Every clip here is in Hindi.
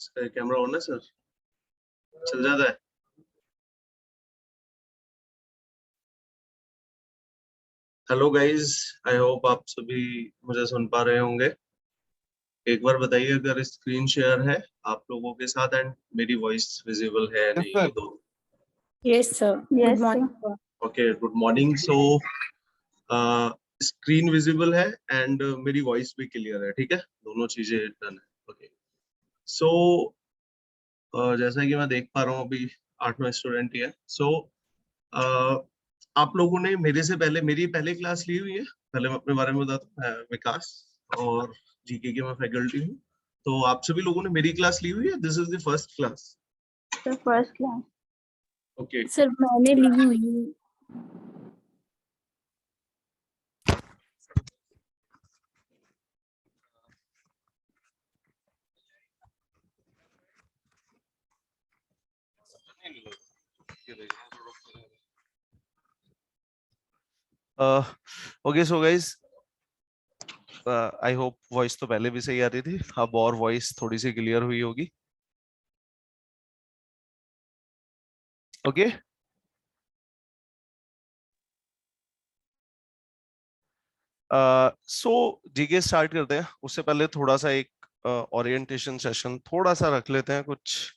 कैमरा ऑन है सर? चल जाता है। हेलो गाइस, आई होप आप सभी मुझे सुन पा रहे होंगे। एक बार बताइए अगर स्क्रीन शेयर है आप लोगों के साथ एंड मेरी वॉइस विजिबल है या नहीं, ये दो। Yes, sir. Yes, Good morning, sir. Okay, good morning. सो स्क्रीन विजिबल है एंड मेरी वॉइस भी क्लियर है, ठीक है? दोनों चीजें डन है। ओके, सो जैसा कि मैं देख पा रहा हूँ अभी 8वां स्टूडेंट ही है। सो आप लोगों ने मेरे से पहले मेरी पहले क्लास ली हुई है। पहले मैं अपने बारे में बताता हूँ। मैं विकास और जीके की मैं फैकल्टी हूँ। तो आप सभी लोगों ने मेरी क्लास ली हुई है। This is the first class. the first class. Okay, Sir, मैंने ली हुई है। Okay so guys, I hope voice तो पहले भी सही आ रही थी, अब और वॉइस थोड़ी सी क्लियर हुई होगी। ओके, सो जीके स्टार्ट करते हैं। उससे पहले थोड़ा सा एक ओरिएंटेशन सेशन थोड़ा सा रख लेते हैं। कुछ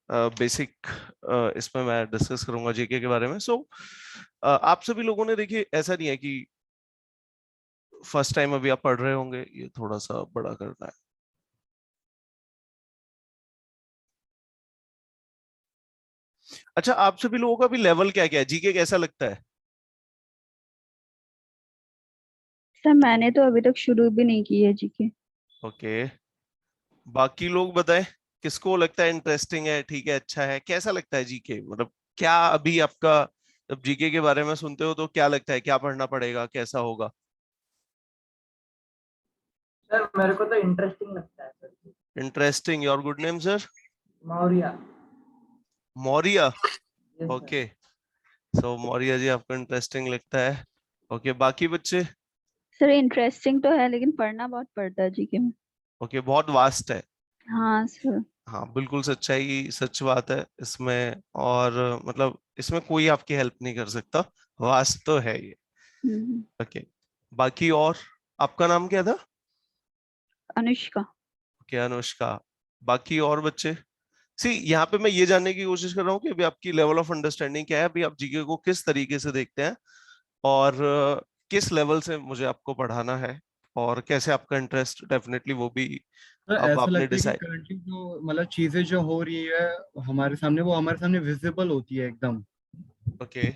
बेसिक इसमें मैं डिस्कस करूंगा जीके के बारे में। सो आप सभी लोगों ने, देखिए ऐसा नहीं है कि फर्स्ट टाइम अभी आप पढ़ रहे होंगे, ये थोड़ा सा बड़ा करना है। अच्छा, आप सभी लोगों का भी लेवल क्या क्या है, जीके कैसा लगता है? सर मैंने तो अभी तक शुरू भी नहीं की है जीके। ओके, बाकी लोग बताएं, किसको लगता है इंटरेस्टिंग है, ठीक है, अच्छा है, कैसा लगता है जीके? मतलब क्या अभी आपका, जब जीके के बारे में सुनते हो तो क्या लगता है, क्या पढ़ना पड़ेगा, कैसा होगा? सर मेरे को तो इंटरेस्टिंग लगता है sir. Interesting. Your good name sir? Maurya. Maurya. Yes, okay, so Maurya ji आपको इंटरेस्टिंग लगता है। ओके, बाकी बच्चे? सर इंटरेस्टिंग तो है लेकिन पढ़ना बहुत पड़ता है जीके में। ओके, बहुत वास्ट है। हाँ सर। हाँ, बिल्कुल सच्चाई, सच बात है इसमें। और मतलब इसमें कोई आपकी हेल्प नहीं कर सकता, वास्त तो है ये। हम्म, ओके, बाकी और आपका नाम क्या था? अनुष्का। ओके, अनुष्का। बाकी और बच्चे? सी, यहाँ पे मैं ये जानने की कोशिश कर रहा हूँ कि अभी आपकी लेवल ऑफ अंडरस्टैंडिंग क्या है, अभी आप जीके को किस तरीके से देखते हैं, और किस लेवल से मुझे आपको पढ़ाना है, और कैसे आपका इंटरेस्ट, डेफिनेटली वो भी तो अब ऐसा आपने लगता है कि डिसाइड। करंटली जो मतलब चीजें जो हो रही है हमारे सामने, वो हमारे सामने विजिबल होती है एकदम। ओके,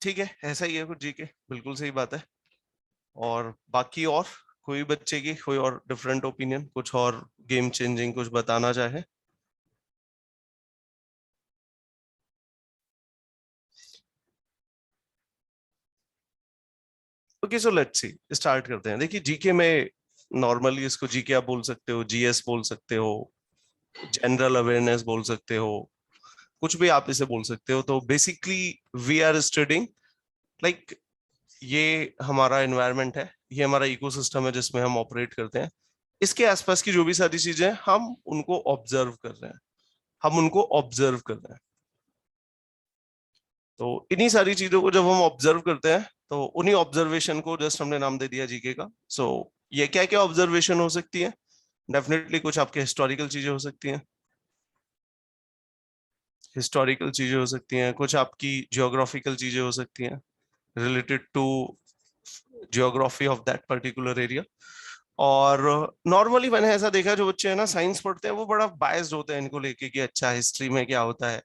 ठीक है, ऐसा ही है कुछ जीके, बिल्कुल सही बात है। और बाकी और कोई बच्चे की कोई और डिफरेंट ओपिनियन, कुछ और गेम चेंजिंग कुछ बताना चाहे? Okay, so let's see, start करते हैं। देखिए जीके में नॉर्मली इसको जीके आप बोल सकते हो, जीएस बोल सकते हो, जनरल अवेयरनेस बोल सकते हो, कुछ भी आप इसे बोल सकते हो। तो basically we are studying, like ये हमारा एनवायरनमेंट है, ये हमारा इकोसिस्टम है जिसमें हम ऑपरेट करते हैं। इसके आसपास की जो भी सारी चीजें हैं, हम उनको ऑब्जर्व कर रहे हैं, हम उनको ऑब्जर्व कर रहे हैं। तो इन्हीं सारी चीजों को जब हम ऑब्जर्व करते हैं, तो उन्हीं ऑब्जर्वेशन को जस्ट हमने नाम दे दिया जीके का। सो ये क्या क्या ऑब्जर्वेशन हो सकती है? डेफिनेटली कुछ आपके हिस्टोरिकल चीजें हो सकती हैं, हिस्टोरिकल चीजें हो सकती हैं, कुछ आपकी जियोग्राफिकल चीजें हो सकती हैं related to geography of that particular area. और नॉर्मली मैंने ऐसा देखा, जो बच्चे हैं ना साइंस पढ़ते हैं, वो बड़ा बायस्ड होते हैं इनको लेके कि अच्छा हिस्ट्री में क्या होता है,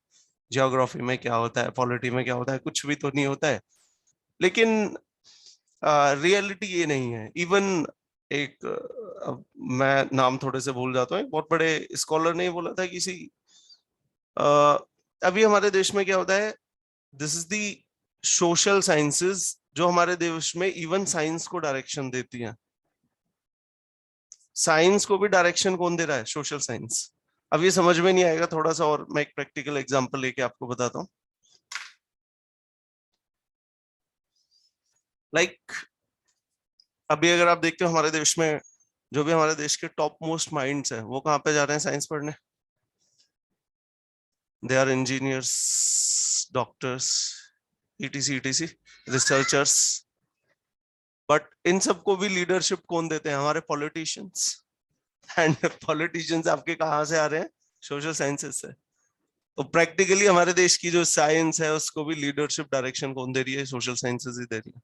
जियोग्राफी में क्या होता है, पॉलिटी में क्या होता है, कुछ भी तो नहीं होता है। लेकिन रियलिटी ये नहीं है। इवन एक मैं नाम थोड़े से भूल जाता हूँ, एक बहुत बड़े स्कॉलर ने बोला था किसी, अभी हमारे देश में क्या होता है, this is the social sciences जो हमारे देश में इवन साइंस को डायरेक्शन देती हैं। साइंस को भी डायरेक्शन कौन दे रहा है? Social science. अब ये समझ में नहीं आएगा थोड़ा सा, और मैं एक प्रैक्टिकल एग्जांपल लेके आपको बताता हूँ। लाइक अभी अगर आप देखते हो हमारे देश में जो भी हमारे देश के टॉप मोस्ट माइंड्स हैं वो कहाँ पे जा रहे हैं साइंस पढ़ने? They are engineers, doctors, etc researchers. But इन सबको भी लीडरशिप कौन देते हैं? हमारे पॉलिटिशियंस। एंड पॉलिटिशियंस आपके कहाँ से आ रहे हैं? सोशल साइंसेस से। तो प्रैक्टिकली हमारे देश की जो साइंस है उसको भी लीडरशिप डायरेक्शन कौन दे रही है? सोशल साइंसेस ही दे रही है।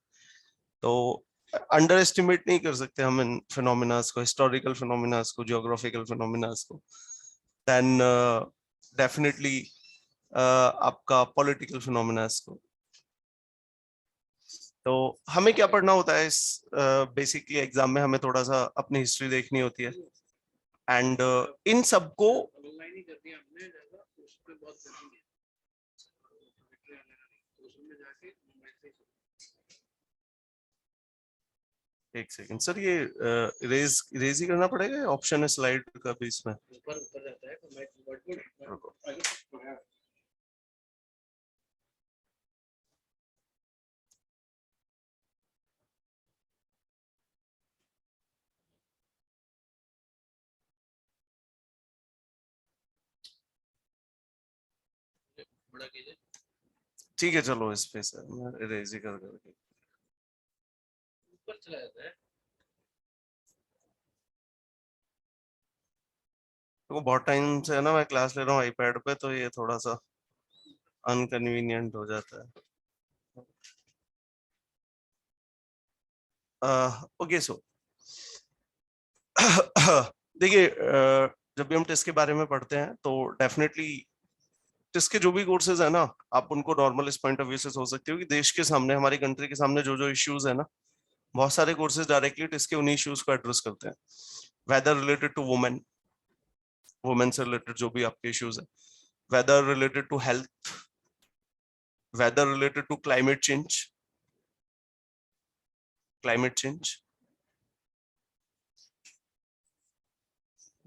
तो अंडर एस्टिमेट नहीं कर सकते हम इन फिनोमिनास को, हिस्टोरिकल फिनोमिनास को, जियोग्राफिकल फिनोमिनास को। देन डेफिनेटली आपका पॉलिटिकल फिनोमिनास को। तो हमें क्या पढ़ना होता है इस बेसिकली एग्जाम में? हमें थोड़ा सा अपनी हिस्ट्री देखनी होती है एंड इन सबको एक सेकंड सर, ये इरेज ही करना पड़ेगा? ऑप्शन है स्लाइड का भी इसमें? ठीक है चलो इस पे सर मैं इरेज ही कर करके ऊपर चला जाता है। तो बहुत टाइम से है ना मैं क्लास ले रहा हूँ आईपैड पे, तो ये थोड़ा सा अनकन्वीनियंट हो जाता है। ओके सो देखिए, जब भी हम टेस्ट के बारे में पढ़ते हैं तो डेफिनेटली टेस्ट के जो भी कोर्सेज है ना, आप उनको नॉर्मल इस पॉइंट ऑफ व्यू से सोच सकते हो कि देश के सामने, हमारी कंट्री के सामने जो जो इश्यूज है ना, बहुत सारे कोर्सेज डायरेक्टली टेस्ट के उन्हीं इश्यूज को एड्रेस करते हैं। Whether related to women, women से रिलेटेड जो भी आपके इश्यूज है, whether related to health, whether related to climate change,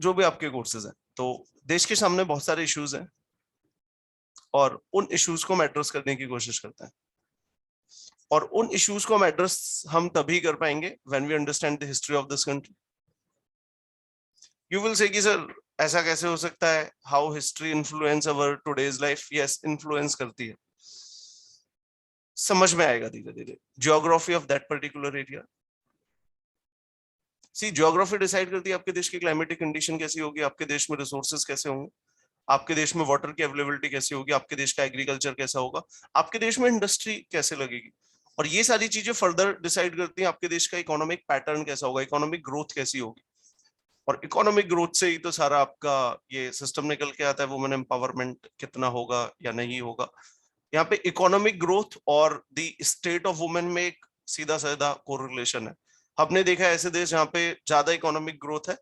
जो भी आपके कोर्सेज हैं। तो देश के सामने बहुत सारे इश्यूज हैं और उन इश्यूज को हम एड्रेस करने की कोशिश करते हैं। और उन इश्यूज को हम एड्रेस हम तभी कर पाएंगे when we understand the history of this country. You will say कि सर ऐसा कैसे हो सकता है? How history influence our today's life? Yes, influence करती है, समझ में आएगा धीरे धीरे। Geography of that particular area, see geography decide करती है आपके देश की क्लाइमेटिक कंडीशन कैसी होगी, आपके देश में रिसोर्सेज कैसे होंगे, आपके देश में वाटर की अवेलेबिलिटी कैसी होगी, आपके देश का एग्रीकल्चर कैसा होगा, आपके देश में इंडस्ट्री कैसे लगेगी। और ये सारी चीजें फर्दर डिसाइड करती हैं आपके देश का इकोनॉमिक पैटर्न कैसा होगा, इकोनॉमिक ग्रोथ कैसी होगी। और इकोनॉमिक ग्रोथ से ही तो सारा आपका ये सिस्टम निकल के आता है, वुमेन एम्पावरमेंट कितना होगा या नहीं होगा। यहाँ पे इकोनॉमिक ग्रोथ और द स्टेट ऑफ वुमेन में एक सीधा साधा कोरिलेशन है। हमने देखा है ऐसे देश जहाँ पे ज्यादा इकोनॉमिक ग्रोथ है,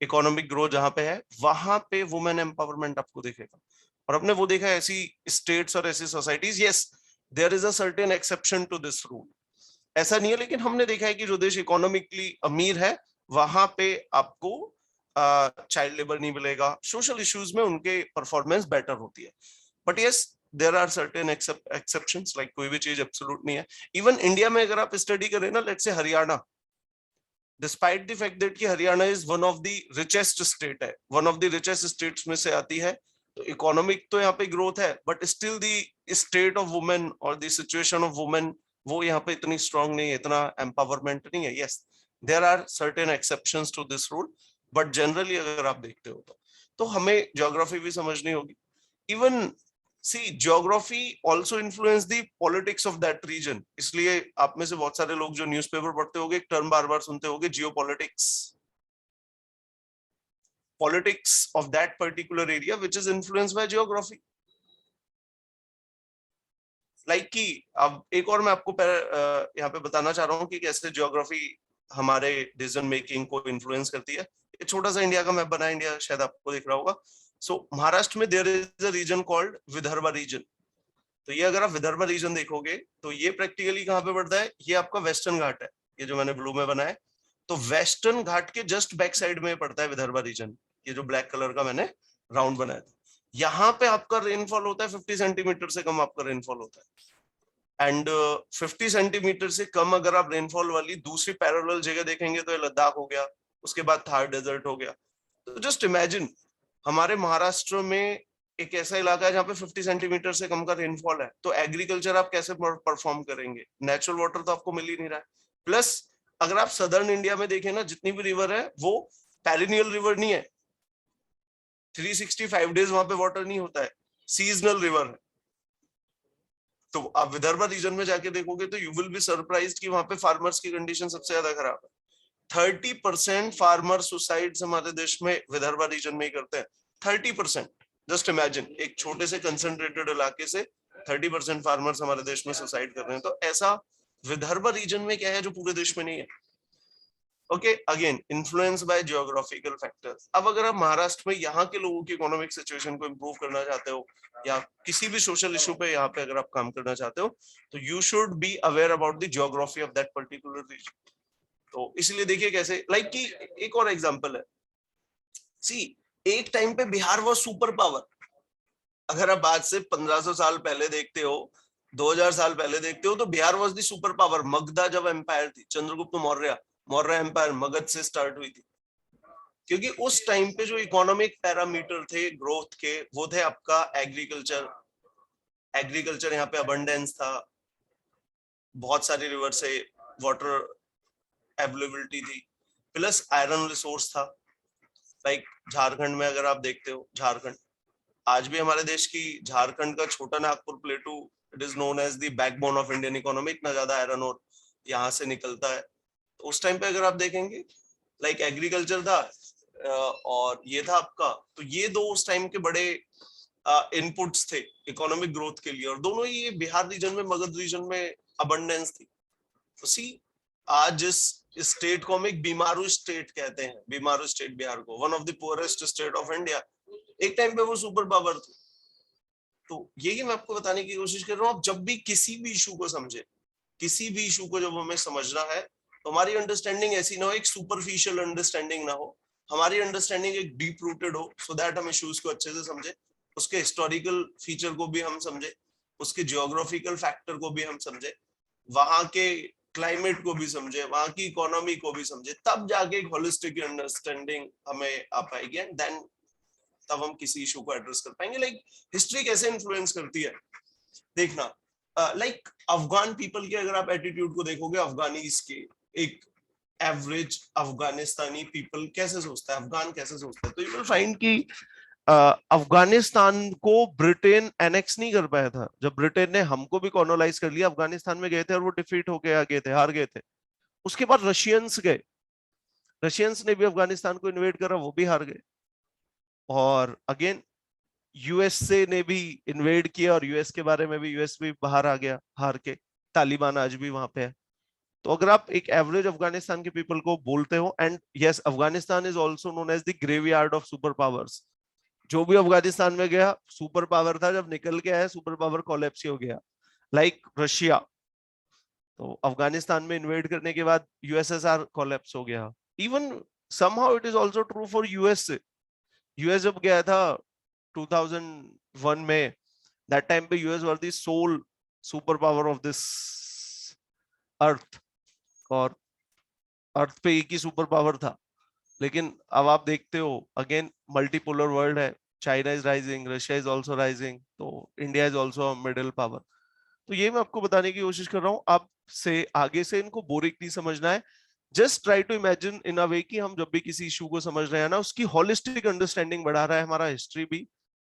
इकोनॉमिक ग्रोथ जहां पे है वहां पे वुमेन एम्पावरमेंट आपको दिखेगा। और हमने वो देखा है ऐसी स्टेट्स और ऐसी societies, yes there is a certain exception to this rule, ऐसा नहीं है, लेकिन हमने देखा है कि जो देश इकोनॉमिकली अमीर है वहां पे आपको चाइल्ड लेबर नहीं मिलेगा, सोशल इश्यूज में उनके परफॉर्मेंस बेटर होती है। But yes there are certain exceptions, like कोई भी चीज एब्सोल्यूट नहीं है। इवन इंडिया में अगर आप स्टडी करें ना, let's say Haryana, despite the fact that कि Haryana is one of the richest state है, one of the richest states में से आती है, तो इकोनॉमिक तो यहाँ पे ग्रोथ है, but still the state of women और द सिचुएशन ऑफ वुमेन वो यहाँ पे इतनी स्ट्रांग नहीं है, इतना एम्पावरमेंट नहीं है। Yes there are certain exceptions to this rule, but generally अगर आप देखते हो तो हमें ज्योग्राफी भी समझनी होगी। Even see geography also influence the politics of that region. इसलिए आप में से बहुत सारे लोग जो न्यूज़पेपर पढ़ते होंगे एक टर्म बार बार सुनते होंगे, geopolitics, politics of that particular area which is influenced by geography. Like कि अब एक और मैं आपको यहाँ पे बताना चाह रहा हूँ कि कैसे ज्योग्राफी हमारे डिसीजन मेकिंग को इन्फ्लुएंस करती है। एक छोटा सा इंडिया का मैप बना है, इंडिया शायद आपको दिख रहा होगा। सो महाराष्ट्र में there is a region called Vidarbha region. तो ये अगर आप विदर्भ रीजन देखोगे तो ये प्रैक्टिकली कहाँ पे पड़ता है? ये आपका वेस्टर्न घाट है, ये जो मैंने ब्लू में बनाया है, तो वेस्टर्न घाट के जस्ट बैक साइड में पड़ता है विदर्भ रीजन। ये जो ब्लैक कलर का मैंने राउंड बनाया था, यहाँ पे आपका रेनफॉल होता है 50 सेंटीमीटर से कम आपका रेनफॉल होता है। एंड 50 सेंटीमीटर से कम अगर आप रेनफॉल वाली दूसरी पैरेलल जगह देखेंगे तो ये लद्दाख हो गया, उसके बाद थार डेजर्ट हो गया। तो जस्ट इमेजिन हमारे महाराष्ट्र में एक ऐसा इलाका है जहाँ पे 50 सेंटीमीटर से कम का रेनफॉल है, तो एग्रीकल्चर आप कैसे परफॉर्म करेंगे? नेचुरल वाटर तो आपको मिल ही नहीं रहा है। प्लस अगर आप सदर्न इंडिया में देखें ना, जितनी भी रिवर है वो पेरिनियल रिवर नहीं है, 365 डेज वहां पे वाटर नहीं होता है, सीजनल रिवर है। तो आप विदर्भा रीजन में जाके देखोगे तो यू विल बी सरप्राइज्ड कि वहां पे फार्मर्स की कंडीशन सबसे ज्यादा खराब है। 30% फार्मर सुसाइड्स हमारे देश में विदर्भा रीजन में ही करते हैं। 30%, जस्ट इमेजिन, एक छोटे से कंसंट्रेटेड इलाके से 30% फार्मर्स हमारे देश में सुसाइड कर रहे हैं। तो ऐसा विदर्भा रीजन में क्या है जो पूरे देश में नहीं है? Okay, again influence by geographical factors. अब अगर आप महाराष्ट्र में यहाँ के लोगों की इकोनॉमिक सिचुएशन को इंप्रूव करना चाहते हो या किसी भी सोशल इशू पे यहाँ पे अगर आप काम करना चाहते हो, तो you should be aware about the geography of that particular region. तो इसलिए देखिए कैसे, लाइक कि एक और एग्जांपल है, सी एक टाइम पे बिहार वाज सुपर पावर। अगर आप आज से 1500 साल पहले देखते हो, 2000 साल पहले देखते हो, तो Bihar was the super power. Magadha जब एम्पायर थी, चंद्रगुप्त मौर्य एम्पायर मगध से स्टार्ट हुई थी, क्योंकि उस टाइम पे जो इकोनॉमिक पैरामीटर थे ग्रोथ के, वो थे आपका एग्रीकल्चर यहाँ पे अबंडेंस था, बहुत सारी रिवर से वाटर अवेलेबिलिटी थी, प्लस आयरन रिसोर्स था। लाइक झारखंड में अगर आप देखते हो, झारखंड आज भी हमारे देश की, झारखंड का Chota Nagpur plateau, it is known as the backbone of Indian economy. इतना ज्यादा आयरन और यहाँ से निकलता है। तो उस टाइम पे अगर आप देखेंगे, लाइक एग्रीकल्चर था और ये था आपका, तो ये दो उस टाइम के बड़े इनपुट्स थे इकोनॉमिक ग्रोथ के लिए, और दोनों ही बिहार रीजन में, मगध रीजन में अबंडेंस थी। तो सी आज जिस स्टेट को हम एक बीमारू स्टेट कहते हैं, बीमारू स्टेट बिहार को, one of the poorest state of India, एक टाइम पे वो सुपर पावर थी। तो यही मैं आपको बताने की कोशिश कर रहा हूँ। आप जब भी किसी भी इशू को समझे, किसी भी इशू को जब हमें समझना है, तो हमारी अंडरस्टैंडिंग ऐसी ना हो, एक सुपरफिशियल अंडरस्टैंडिंग ना हो, हमारी अंडरस्टैंडिंग एक डीप रूटेड हो, सो दैट हम इश्यूज को अच्छे से समझे, उसके हिस्टोरिकल फीचर को भी हम समझे, उसके जियोग्राफिकल फैक्टर को भी हम समझे, वहां के क्लाइमेट को भी समझे, वहां की इकोनॉमी को भी समझे, तब जाके एक होलिस्टिक अंडरस्टैंडिंग हमें आ पाएगी, एंड देन तब हम किसी इशू को एड्रेस कर पाएंगे। लाइक हिस्ट्री कैसे इन्फ्लुएंस करती है, देखना, लाइक अफगान पीपल के अगर आप एटीट्यूड को देखोगे, अफगानीज के, एक एवरेज अफगानिस्तानी पीपल कैसे सोचता है, अफगान कैसे सोचता है, तो यू विल फाइंड कि अफगानिस्तान को ब्रिटेन एनेक्स नहीं कर पाया था। जब ब्रिटेन ने हमको भी कॉलोनाइज कर लिया, अफगानिस्तान में गए थे और वो डिफीट होके आ गए थे, हार गए थे। उसके बाद रशियंस गए, रशियंस ने भी अफगानिस्तान को इन्वेड करा, वो भी हार गए। और अगेन यूएसए ने भी इन्वेड किया, और यूएस के बारे में भी, यूएस भी बाहर आ गया हार के। तालिबान आज भी वहां पे है। तो अगर आप एक एवरेज अफगानिस्तान के पीपल को बोलते हो, and yes, Afghanistan is also known as the graveyard of super powers. जो भी अफगानिस्तान में गया सुपर पावर था, जब निकल के आया सुपर पावर कोलैप्स हो गया, लाइक रशिया। तो अफगानिस्तान में इन्वेड करने के बाद यूएसएसआर कोलैप्स हो गया। Even somehow it is also true for USA. US जब गया था 2001 में, दैट टाइम पे US were the sole super power of this earth, और अर्थ पे एक ही सुपर पावर था। लेकिन अब आप देखते हो, अगेन मल्टीपोलर वर्ल्ड है, China is rising, Russia is also rising, तो India is also a middle power. तो ये मैं आपको बताने की कोशिश कर रहा हूँ। आपसे आगे से इनको बोरिंग नहीं समझना है, just try to imagine in a way कि हम जब भी किसी इशू को समझ रहे हैं ना, उसकी होलिस्टिक अंडरस्टैंडिंग बढ़ा रहा है हमारा हिस्ट्री भी,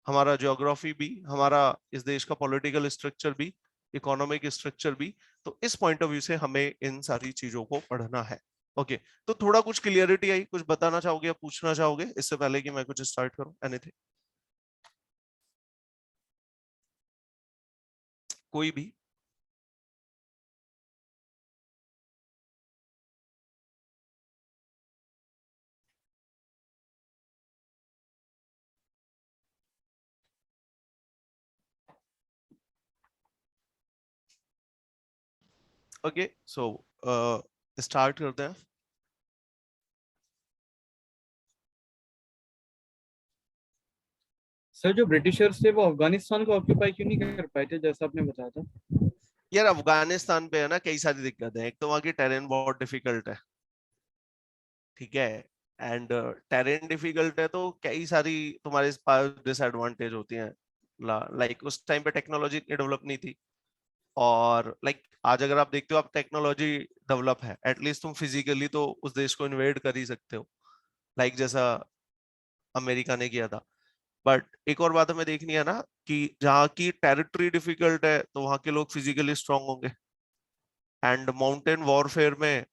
हमारा ज्योग्राफी भी, हमारा इस देश का पॉलिटिकल स्ट्रक्चर भी, इकोनॉमिक स्ट्रक्चर भी। तो इस पॉइंट ऑफ व्यू से हमें इन सारी चीजों को पढ़ना है। ओके, तो थोड़ा कुछ क्लियरिटी आई, कुछ बताना चाहोगे या पूछना चाहोगे इससे पहले कि मैं कुछ स्टार्ट करूं? एनीथिंग, कोई भी? ओके, सो स्टार्ट करते हैं। सर, जो ब्रिटिशर्स थे वो अफगानिस्तान को ऑक्यूपाई क्यों नहीं कर पाए थे, जैसा आपने बताया था? यार अफगानिस्तान पे है ना कई सारी दिक्कतें हैं। एक तो वहां की टेरेन बहुत डिफिकल्ट है, ठीक है, एंड टेरेन डिफिकल्ट है तो कई सारी तुम्हारे पास डिसएडवांटेज होती हैं। लाइक उस टाइम पे टेक्नोलॉजी इतनी डेवलप नहीं थी, और लाइक आज अगर आप देखते हो आप टेक्नोलॉजी डेवलप है, एटलीस्ट तुम फिजिकली तो उस देश को इन्वेड कर ही सकते हो, लाइक जैसा अमेरिका ने किया था। बट एक और बात हमें देखनी है ना कि जहाँ की टेरिटरी डिफिकल्ट है तो वहां के लोग फिजिकली स्ट्रांग होंगे, एंड माउंटेन वॉरफेयर में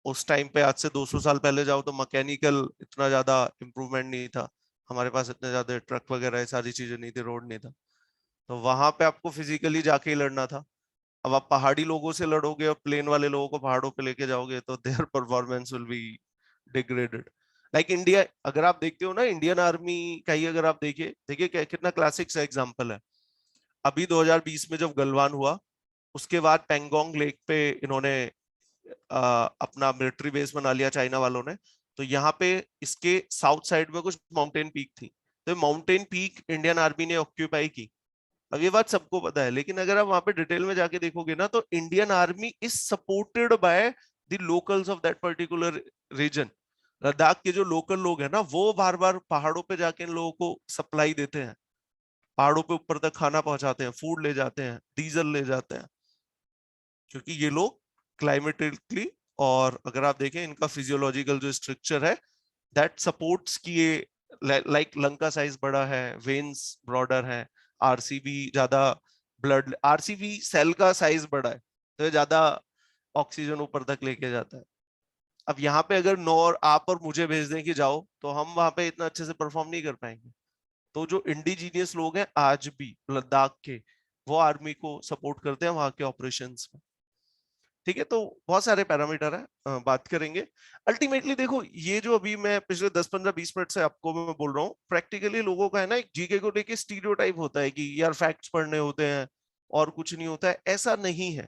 उस टाइम पे आज से 200 साल पहले जाओ तो मैकेनिकल इतना ज्यादा इम्प्रूवमेंट नहीं था, हमारे पास इतने ज्यादा ट्रक वगैरह ये सारी चीजें नहीं थी, रोड नहीं था, तो वहां पे आपको फिजिकली जाके ही लड़ना था। अब आप पहाड़ी लोगों से लड़ोगे और प्लेन वाले लोगों को पहाड़ों पे लेके जाओगे तो their performance will be degraded. Like India अगर आप देखते हो ना, इंडियन आर्मी का ही अगर आप देखिए देखिए कितना क्लासिक सा एग्जांपल है। अभी 2020 में जब गलवान हुआ उसके बाद पेंगोंग लेक पे इन्होंने अपना मिलिट्री बेस बना लिया चाइना वालों ने, तो यहाँ पे इसके साउथ साइड में कुछ माउंटेन पीक थी, तो माउंटेन पीक इंडियन आर्मी ने ऑक्यूपाई की। अब ये बात सबको पता है, लेकिन अगर आप वहां पे डिटेल में जाके देखोगे ना तो Indian army is supported by the locals of that particular region. Ladakh के जो लोकल लोग हैं ना वो बार बार पहाड़ों पे जाके इन लोगों को सप्लाई देते हैं, पहाड़ों पे ऊपर तक खाना पहुंचाते हैं, फूड ले जाते हैं, डीजल ले जाते हैं, क्योंकि ये लोग क्लाइमेटिकली और अगर आप देखें इनका फिजियोलॉजिकल जो स्ट्रक्चर है दैट सपोर्ट्स कि ये लाइक लंग का साइज बड़ा है, वेन्स ब्रॉडर है, आरसीबी ज्यादा ब्लड, आरसीबी सेल का साइज बड़ा है तो ये ज्यादा ऑक्सीजन ऊपर तक लेके जाता है। अब यहाँ पे अगर नॉर आप और मुझे भेज दें कि जाओ तो हम वहां पे इतना अच्छे से परफॉर्म नहीं कर पाएंगे। तो जो इंडिजीनियस लोग हैं आज भी लद्दाख के, वो आर्मी को सपोर्ट करते हैं वहां के ऑपरेशंस में। ठीक है, तो बहुत सारे पैरामीटर है, बात करेंगे। अल्टीमेटली देखो ये जो अभी मैं पिछले 10-15-20 मिनट से आपको मैं बोल रहा हूँ, प्रैक्टिकली लोगों का है ना एक जीके को लेके स्टीरियोटाइप होता है कि यार फैक्ट्स पढ़ने होते हैं और कुछ नहीं होता है, ऐसा नहीं है।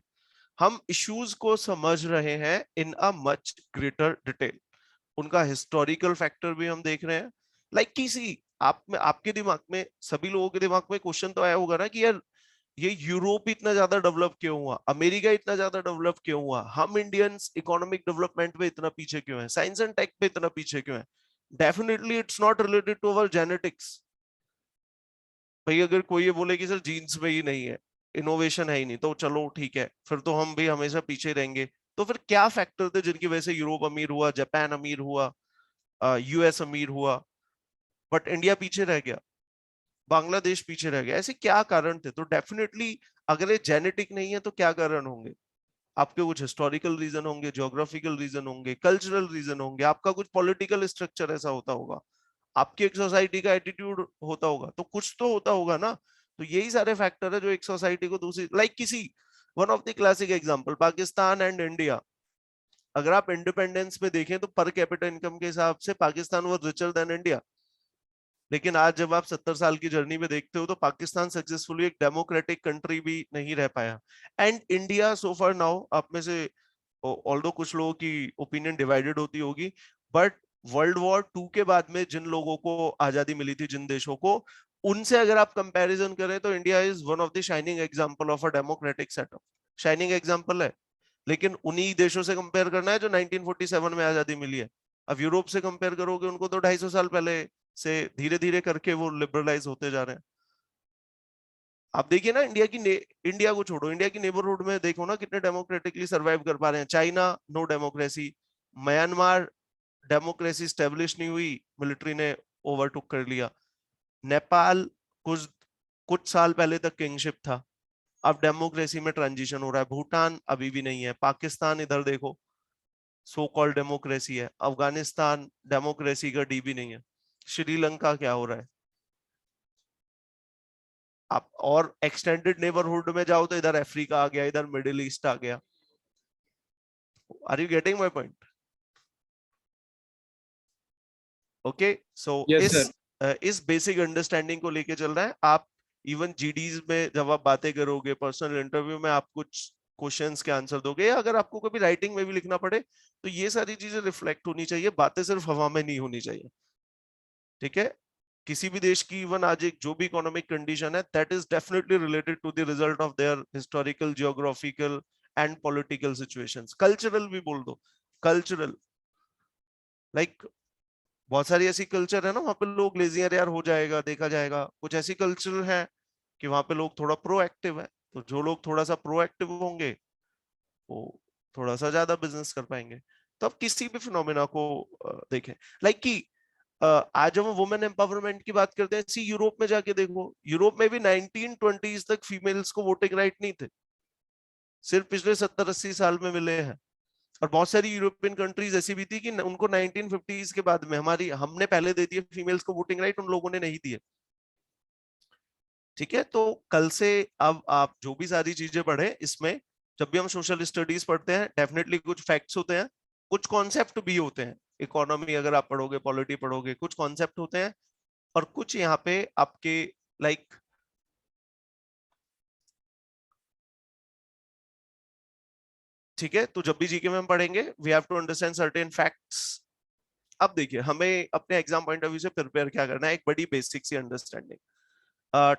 हम इश्यूज को समझ रहे हैं इन अ मच ग्रेटर डिटेल, उनका हिस्टोरिकल फैक्टर भी हम देख रहे हैं। लाइक किसी आप में आपके दिमाग में, सभी लोगों के दिमाग में क्वेश्चन तो आया होगा ना कि यार ये यूरोप इतना ज्यादा डेवलप क्यों हुआ, अमेरिका इतना ज्यादा डेवलप क्यों हुआ, हम इंडियंस इकोनॉमिक डेवलपमेंट में इतना पीछे क्यों है, साइंस एंड टेक पे इतना पीछे क्यों है। Definitely it's not related to our genetics. भाई अगर कोई ये बोले कि सर जीन्स में ही नहीं है, इनोवेशन है ही नहीं, तो चलो ठीक है, फिर तो हम भी हमेशा पीछे रहेंगे। तो फिर क्या फैक्टर थे जिनकी वजह से यूरोप अमीर हुआ, जापान अमीर हुआ, यूएस अमीर हुआ, बट इंडिया पीछे रह गया, बांग्लादेश पीछे रह गया, ऐसे क्या कारण थे। तो डेफिनेटली अगर ये जेनेटिक नहीं है तो क्या कारण होंगे, आपके कुछ हिस्टोरिकल रीजन होंगे, ज्योग्राफिकल रीजन होंगे, कल्चरल रीजन होंगे, आपका कुछ पॉलिटिकल स्ट्रक्चर ऐसा होता होगा, आपकी एक सोसाइटी का एटीट्यूड होता होगा, तो कुछ तो होता होगा ना। तो यही सारे फैक्टर है जो एक सोसाइटी को दूसरी, लाइक किसी one of the classic example Pakistan and India, अगर आप इंडिपेंडेंस में देखें तो पर कैपिटा इनकम के हिसाब से Pakistan was richer than India, लेकिन आज जब आप 70 साल की जर्नी में देखते हो तो पाकिस्तान सक्सेसफुली एक डेमोक्रेटिक कंट्री भी नहीं रह पाया, and India so far now, आप में से ऑल्दो कुछ लोगों की ओपिनियन डिवाइडेड होती होगी, बट वर्ल्ड वॉर 2 के बाद में जिन लोगों को आजादी मिली थी, जिन देशों को, उनसे अगर आप कंपैरिजन करें तो India is one of the shining example of a democratic setup, shining example है। लेकिन उन्हीं देशों से कंपेयर करना है जो 1947 में आजादी मिली है। अब यूरोप से कंपेयर करोगे उनको तो 250 साल पहले से धीरे धीरे करके वो लिबरलाइज होते जा रहे हैं। आप देखिए ना इंडिया को छोड़ो, इंडिया की नेबरहुड में देखो ना कितने डेमोक्रेटिकली सरवाइव कर पा रहे हैं। China no democracy, Myanmar democracy establish नहीं हुई, मिलिट्री ने ओवरटुक कर लिया। नेपाल कुछ कुछ साल पहले तक किंगशिप था, अब डेमोक्रेसी में ट्रांजिशन हो रहा है। भूटान अभी भी नहीं है। पाकिस्तान इधर देखो सो कॉल्ड डेमोक्रेसी है। अफगानिस्तान डेमोक्रेसी का डी भी नहीं है। श्रीलंका क्या हो रहा है। आप और एक्सटेंडेड नेबरहुड में जाओ तो इधर अफ्रीका आ गया, इधर मिडिल ईस्ट आ गया। Are you getting my point? Okay, so इस बेसिक अंडरस्टैंडिंग को लेके चल रहा है। आप इवन जीडीज में जब आप बातें करोगे, पर्सनल इंटरव्यू में आप कुछ क्वेश्चंस के आंसर दोगे, या अगर आपको कभी राइटिंग में भी लिखना पड़े तो ये सारी चीजें रिफ्लेक्ट होनी चाहिए, बातें सिर्फ हवा में नहीं होनी चाहिए। ठीक है, किसी भी देश की इवन आज एक जो भी इकोनॉमिक कंडीशन है that is definitely related to the result of their historical, geographical and political situations. Cultural भी बोल दो, कल्चरल, लाइक बहुत सारी ऐसी कल्चर है ना वहाँ पे लोग लेजी हैं, यार हो जाएगा देखा जाएगा। कुछ ऐसी कल्चर है कि वहाँ पे लोग थोड़ा प्रोएक्टिव है, तो जो लोग थोड़ा सा प्रोएक्टिव होंगे वो थोड़ा सा ज्यादा बिजनेस कर पाएंगे। तो आप किसी भी फिनोमेना को देखें, लाइक कि आज हम वुमेन एम्पावरमेंट की बात करते हैं, सी यूरोप में जाके देखो, यूरोप में भी 1920s तक फीमेल्स को वोटिंग राइट नहीं थे, सिर्फ पिछले 70-80 साल में मिले हैं। और बहुत सारी यूरोपियन कंट्रीज ऐसी भी थी कि उनको 1950s के बाद में हमने पहले दे दिए फीमेल्स को वोटिंग राइट, उन लोगों ने नहीं दिए। ठीक है, तो कल से अब आप जो भी सारी चीजें पढ़े इसमें, जब भी हम सोशल स्टडीज पढ़ते हैं डेफिनेटली कुछ फैक्ट्स होते हैं, कुछ कॉन्सेप्ट भी होते हैं। इकोनॉमी अगर आप पढ़ोगे, पॉलिटी पढ़ोगे, कुछ कॉन्सेप्ट होते हैं और कुछ यहाँ पे आपके लाइक ठीक है। तो जब भी जीके में हम पढ़ेंगे we have to understand certain facts. अब देखिए हमें अपने एग्जाम पॉइंट ऑफ व्यू से प्रिपेयर क्या करना है, एक बड़ी बेसिक सी अंडरस्टैंडिंग।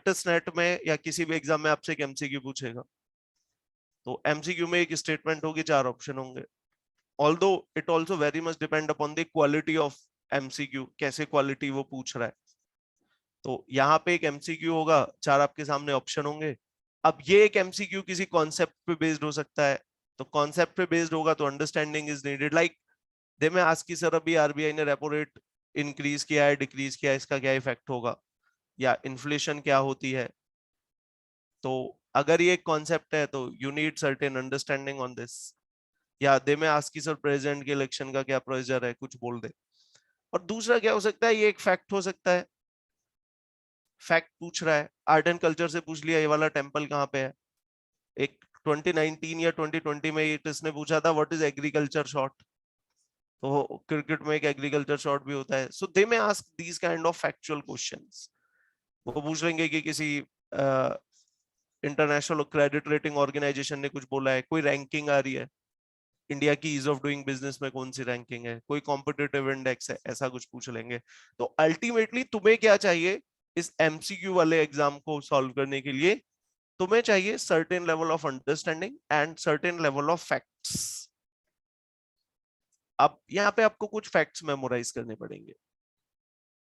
टेस्ट नेट में या किसी भी एग्जाम में आपसे एक एमसीक्यू पूछेगा, तो एमसीक्यू में एक स्टेटमेंट होगी, 4 ऑप्शन होंगे। Although it also very much depend upon the quality of MCQ, कैसे क्वालिटी वो पूछ रहा है। तो यहाँ पे एक एमसीक्यू होगा, 4 आपके सामने ऑप्शन होंगे। अब ये एक एमसीक्यू किसी कॉन्सेप्ट पे बेस्ड हो सकता है, तो कॉन्सेप्ट पे बेस्ड होगा तो understanding is needed. Like they में आज की सर अभी आरबीआई ने रेपो रेट इंक्रीज किया है, डिक्रीज किया है, इसका क्या इफेक्ट होगा, या इन्फ्लेशन क्या होती है। तो अगर ये कॉन्सेप्ट है तो you need certain understanding on this. या दे में आज की सर प्रेसिडेंट के इलेक्शन का क्या प्रोसीजर है, कुछ बोल दे। और दूसरा क्या हो सकता है, ये एक फैक्ट हो सकता है, फैक्ट पूछ रहा है, आर्ट एंड कल्चर से पूछ लिया ये वाला टेम्पल कहाँ पे है। एक 2019 या 2020 में इसने पूछा था व्हाट इज एग्रीकल्चर शॉट, तो क्रिकेट में एक एग्रीकल्चर शॉट भी होता है। सो दे में ask these kind of factual questions. वो पूछ लेंगे कि किसी इंटरनेशनल क्रेडिट रेटिंग ऑर्गेनाइजेशन ने कुछ बोला है, कोई रैंकिंग आ रही है, इंडिया की ईज ऑफ डूइंग बिजनेस में कौन सी रैंकिंग है, कोई कॉम्पिटिटिव इंडेक्स है, ऐसा कुछ पूछ लेंगे। तो अल्टीमेटली तुम्हें क्या चाहिए इस एमसीक्यू वाले एग्जाम को सॉल्व करने के लिए, तुम्हें चाहिए certain level of understanding and certain level of facts. अब यहाँ पे आपको कुछ फैक्ट्स मेमोराइज करने पड़ेंगे,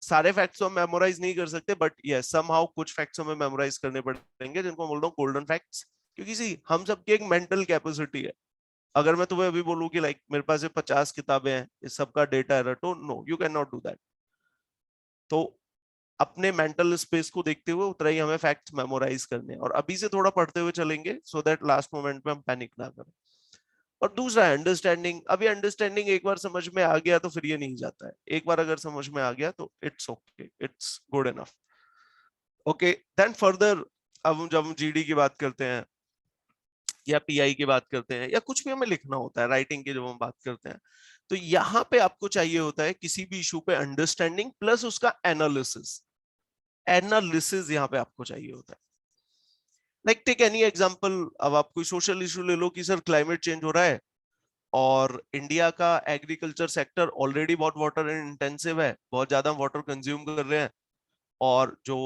सारे फैक्ट्स हम मेमोराइज नहीं कर सकते, बट यस समहाउ कुछ फैक्ट्स हमें मेमोराइज करने पड़ेंगे, जिनको बोलता हूँ गोल्डन फैक्ट्स। क्योंकि सी हम सबकी एक मेंटल कैपेसिटी है। अगर मैं तुम्हें अभी बोलूं कि लाइक मेरे पास 50 किताबें हैं, इस सबका डेटा है, तो no you can not do that. तो अपने मेंटल स्पेस को देखते हुए उतना ही हमें फैक्ट्स मेमोराइज करने हैं, और अभी से थोड़ा पढ़ते हुए चलेंगे सो दैट लास्ट मोमेंट में हम पैनिक ना करें। और दूसरा है अंडरस्टैंडिंग। अभी अंडरस्टैंडिंग एक बार समझ में आ गया तो फिर ये नहीं जाता है, एक बार अगर समझ में आ गया तो it's okay, it's good enough. Okay then further, अब जब हम जीडी की बात करते हैं या पीआई की बात करते हैं या कुछ भी हमें लिखना होता है, राइटिंग की जब हम बात करते हैं, तो यहाँ पे आपको चाहिए होता है किसी भी इशू पे अंडरस्टैंडिंग प्लस उसका एनालिसिस। एनालिसिस यहाँ पे आपको चाहिए होता है। लाइक टेक एनी एग्जांपल, अब आप कोई सोशल इशू ले लो कि सर क्लाइमेट चेंज हो रहा है और इंडिया का एग्रीकल्चर सेक्टर ऑलरेडी बहुत वाटर इंटेंसिव है, बहुत ज्यादा वाटर कंज्यूम कर रहे हैं, और जो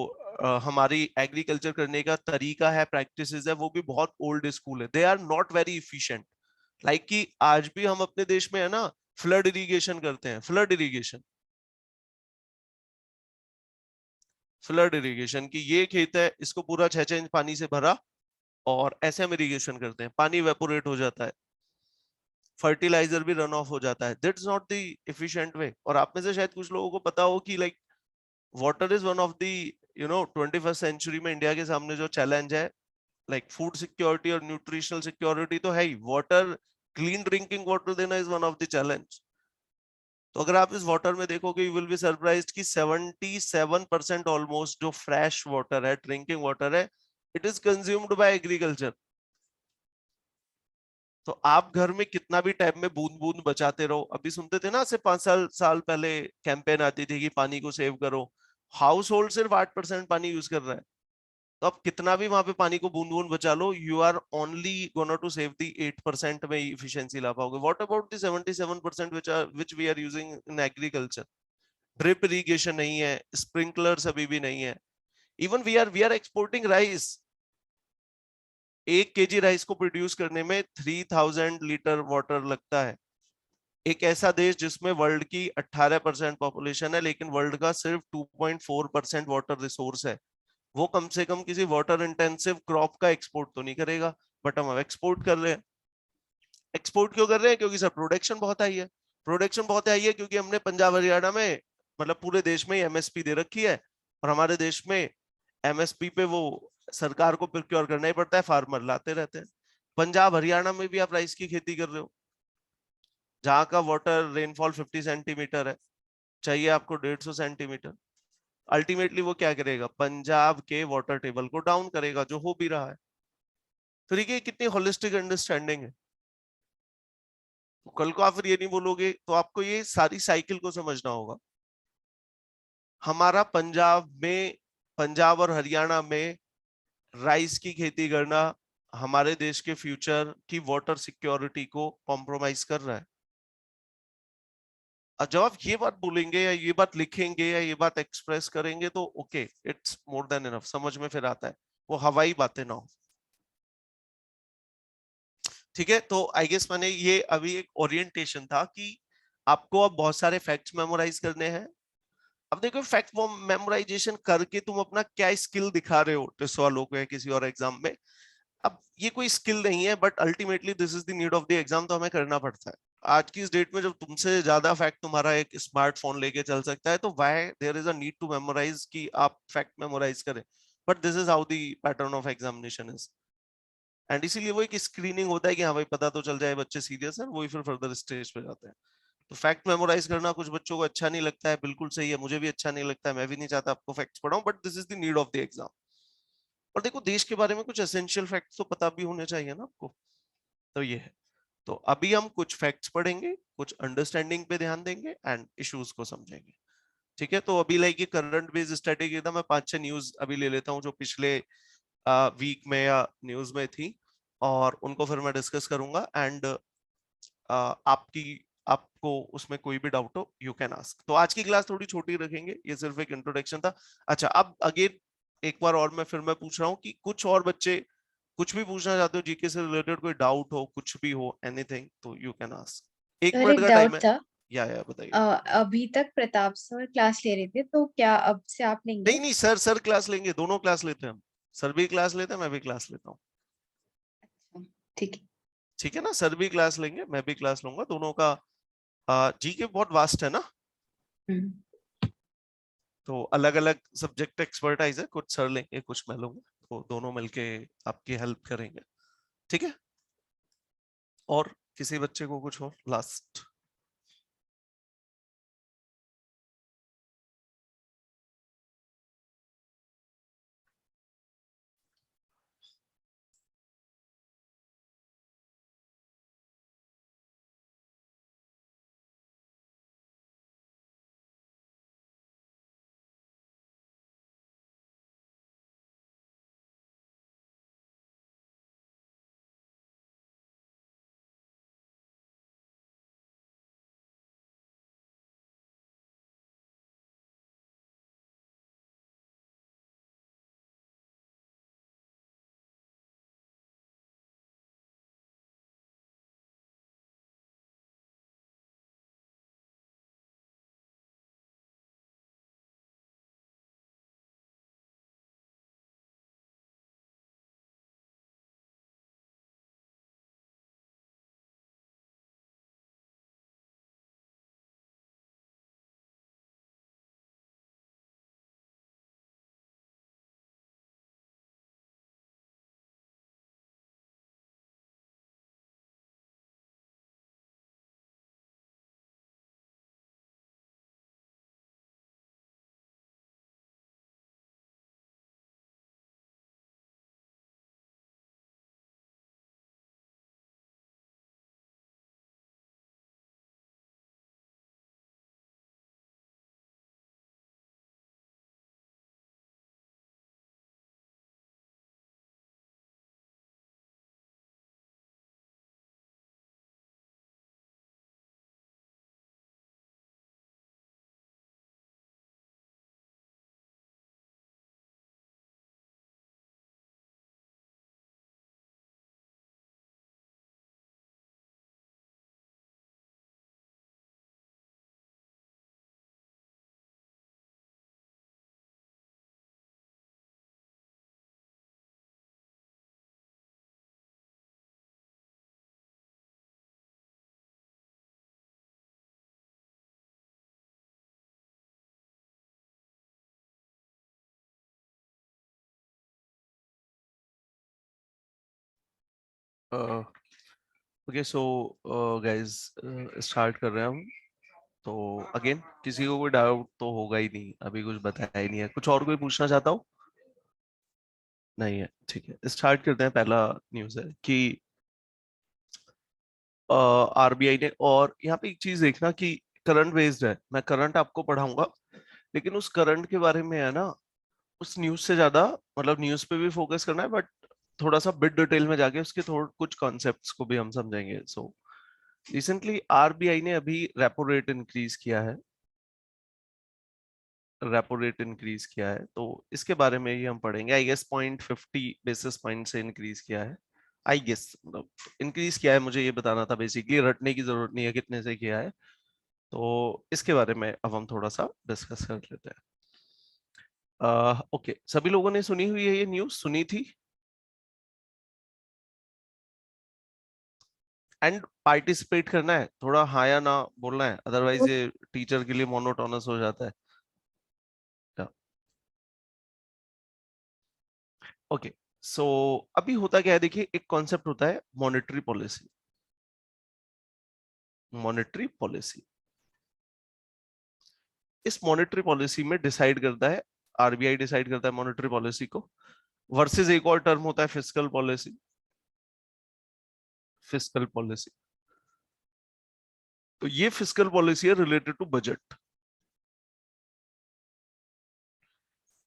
हमारी एग्रीकल्चर करने का तरीका है, प्रैक्टिसेस है, वो भी बहुत ओल्ड स्कूल है, they are not very efficient. Like कि आज भी हम अपने देश में है ना फ्लड इरिगेशन करते हैं, फ्लड इरिगेशन की ये खेत है, इसको पूरा 6 इंच पानी से भरा और ऐसे हम इरिगेशन करते हैं, पानी वेपोरेट हो जाता है, फर्टिलाइजर भी रन ऑफ हो जाता है, that's not the efficient way. और आप में से शायद कुछ लोगों को पता हो कि like water is one of the 21st century में इंडिया के सामने जो चैलेंज है, लाइक फूड सिक्योरिटी और न्यूट्रिशनल सिक्योरिटी तो है ही, वाटर, क्लीन ड्रिंकिंग वाटर देना is one of the challenge. तो अगर आप इस वाटर में देखोगे यू विल बी सरप्राइज्ड कि 77% ऑलमोस्ट जो फ्रेश वाटर है, ड्रिंकिंग वाटर है, it is consumed by agriculture. तो आप घर में कितना भी टाइम में बूंद बूंद बचाते रहो, अभी सुनते थे ना, से 5 साल पहले कैंपेन आती थी कि पानी को सेव करो, हाउस होल्ड सिर्फ 8% पानी यूज कर रहा है। तो आप कितना भी वहां पे पानी को बूंद बूंद बचा लो, you are only gonna to save the 8% में इफिशिएंसी ला पाओगे। What about the 77% which we are using in agriculture? Drip irrigation नहीं है, स्प्रिंकलर्स अभी भी नहीं है। Even we are exporting rice, 1 kg rice को प्रोड्यूस करने में 3000 लीटर वाटर लगता है। एक ऐसा देश जिसमें वर्ल्ड की 18% पॉपुलेशन है लेकिन वर्ल्ड का सिर्फ 2.4% वाटर रिसोर्स है, वो कम से कम किसी वाटर इंटेंसिव क्रॉप का एक्सपोर्ट तो नहीं करेगा, बट हम एक्सपोर्ट कर रहे हैं। एक्सपोर्ट क्यों कर रहे हैं? क्योंकि सर प्रोडक्शन बहुत हाई है। प्रोडक्शन बहुत हाई है क्योंकि हमने पंजाब हरियाणा में, मतलब पूरे देश में एमएसपी दे रखी है, और हमारे देश में एमएसपी पे वो सरकार को प्रोक्योर करना ही पड़ता है, फार्मर लाते रहते हैं। पंजाब हरियाणा में भी आप राइस की खेती कर रहे हो, जहां का वाटर रेनफॉल 50 सेंटीमीटर है, चाहिए आपको 150 सेंटीमीटर। अल्टीमेटली वो क्या करेगा? पंजाब के वाटर टेबल को डाउन करेगा, जो हो भी रहा है। तो देखिए कितनी होलिस्टिक अंडरस्टैंडिंग है। तो कल को आप फिर ये नहीं बोलोगे, तो आपको ये सारी साइकिल को समझना होगा। हमारा पंजाब और हरियाणा में राइस की खेती करना हमारे देश के फ्यूचर की वाटर सिक्योरिटी को कॉम्प्रोमाइज कर रहा है। और जब आप ये बात बोलेंगे या ये बात लिखेंगे या ये बात एक्सप्रेस करेंगे तो okay, it's more than enough, समझ में फिर आता है, वो हवाई बातें ना हो। ठीक है, तो आई गेस मैंने ये अभी एक ओरिएंटेशन था कि आपको अब बहुत सारे फैक्ट्स मेमोराइज करने हैं। अब देखो फैक्ट मेमोराइजेशन करके तुम अपना क्या स्किल दिखा रहे हो टेस्ट वालों को या किसी और एग्जाम में। अब ये कोई स्किल नहीं है, but ultimately this is the need of the exam, तो हमें करना पड़ता है। आज की इस डेट में जब तुमसे ज्यादा फैक्ट तुम्हारा एक स्मार्टफोन लेके चल सकता है, तो why there is a need to memorize कि आप फैक्ट मेमोराइज करें। But this is how the pattern of examination is, and इसीलिए वो एक स्क्रीनिंग होता है कि हाँ भाई पता तो चल जाए बच्चे सीरियस है, वही फिर फर्दर स्टेज पे जाते हैं। तो फैक्ट मेमोराइज करना कुछ बच्चों को अच्छा नहीं लगता है, बिल्कुल सही है, मुझे भी अच्छा नहीं लगता है, मैं भी नहीं चाहता आपको फैक्ट्स पढ़ाऊं, but this is the need of the exam. और देखो देश के बारे में कुछ एसेंशियल फैक्ट्स तो पता भी होने चाहिए ना आपको, तो ये है। तो अभी हम कुछ फैक्ट्स पढ़ेंगे, कुछ अंडरस्टैंडिंग पे ध्यान देंगे एंड इश्यूज को समझेंगे। ठीक है, तो अभी लाइक ये करंट बेस्ड स्टडी की था, मैं 5-6 न्यूज अभी ले लेता हूँ जो पिछले वीक में या न्यूज में थी, और उनको फिर मैं डिस्कस करूंगा। एंड आपकी आपको उसमें कोई भी डाउट हो यू कैन आस्क। तो आज की क्लास थोड़ी छोटी रखेंगे, ये सिर्फ एक इंट्रोडक्शन था। अच्छा, अब अगेन एक बार और मैं पूछ रहा हूँ कि कुछ और बच्चे कुछ भी पूछना चाहते हो जीके से रिलेटेड, कोई डाउट हो, कुछ भी हो, एनीथिंग, तो यू कैन आस्क। 1 मिनट एक का टाइम डाउट है। था। या बताइए। अभी तक प्रताप सर क्लास ले रहे थे, तो क्या अब से आप लेंगे? नहीं नहीं सर, सर क्लास लेंगे, दोनों क्लास लेते हैं हम। सर भी क्लास लेते हैं, मैं भी क्लास लेता हूँ। अच्छा, ठीक है। ठीक है ना, सर भी क्लास लेंगे, मैं भी क्लास लूंगा, दोनों का। जीके बहुत वास्ट है ना, हम्म। तो अलग अलग सब्जेक्ट एक्सपर्टाइज है, कुछ सर लेंगे कुछ मैं लूंगा, तो दोनों मिलके आपकी हेल्प करेंगे। ठीक है, और किसी बच्चे को कुछ हो last? Okay so guys start कर रहे हैं हम। तो अगेन किसी को कोई डाउट तो होगा ही नहीं, अभी कुछ बताया ही नहीं है। कुछ और कोई पूछना चाहता हो? नहीं है, ठीक है स्टार्ट करते हैं। पहला न्यूज़ है कि आरबीआई ने, और यहाँ पे एक चीज देखना कि करंट बेस्ड है, मैं करंट आपको पढ़ाऊंगा, लेकिन उस करंट के बारे में है ना, उस न्यूज से ज्यादा मतलब न्यूज पे भी फोकस करना है, बट थोड़ा सा बिट डिटेल में जाके उसके थोड़े कुछ कॉन्सेप्ट्स को भी हम समझेंगे। सो रिसेंटली आरबीआई ने अभी रेपो रेट इंक्रीज किया है, रेपो रेट इंक्रीज किया है, तो इसके बारे में ही हम पढ़ेंगे। आई गेस 0.50 बेसिस पॉइंट से इंक्रीज किया है। आई गेस मतलब इंक्रीज किया है, मुझे ये बताना था, बेसिकली रटने की जरूरत नहीं है कितने से किया है। तो इसके बारे में अब हम थोड़ा सा डिस्कस कर लेते हैं। ओके, सभी लोगों ने सुनी हुई है ये न्यूज़? सुनी थी? एंड पार्टिसिपेट करना है, थोड़ा हाँ या ना बोलना है, अदरवाइज ये टीचर के लिए मोनोटोनस हो जाता है। ओके सो अभी होता क्या है, देखिए एक कॉन्सेप्ट होता है मॉनेटरी पॉलिसी। मॉनेटरी पॉलिसी, इस मॉनेटरी पॉलिसी में डिसाइड करता है आरबीआई, डिसाइड करता है मॉनेटरी पॉलिसी को, वर्सेस एक और टर्म होता है फिस्कल पॉलिसी। फिस्कल पॉलिसी, तो ये फिस्कल पॉलिसी है related to budget.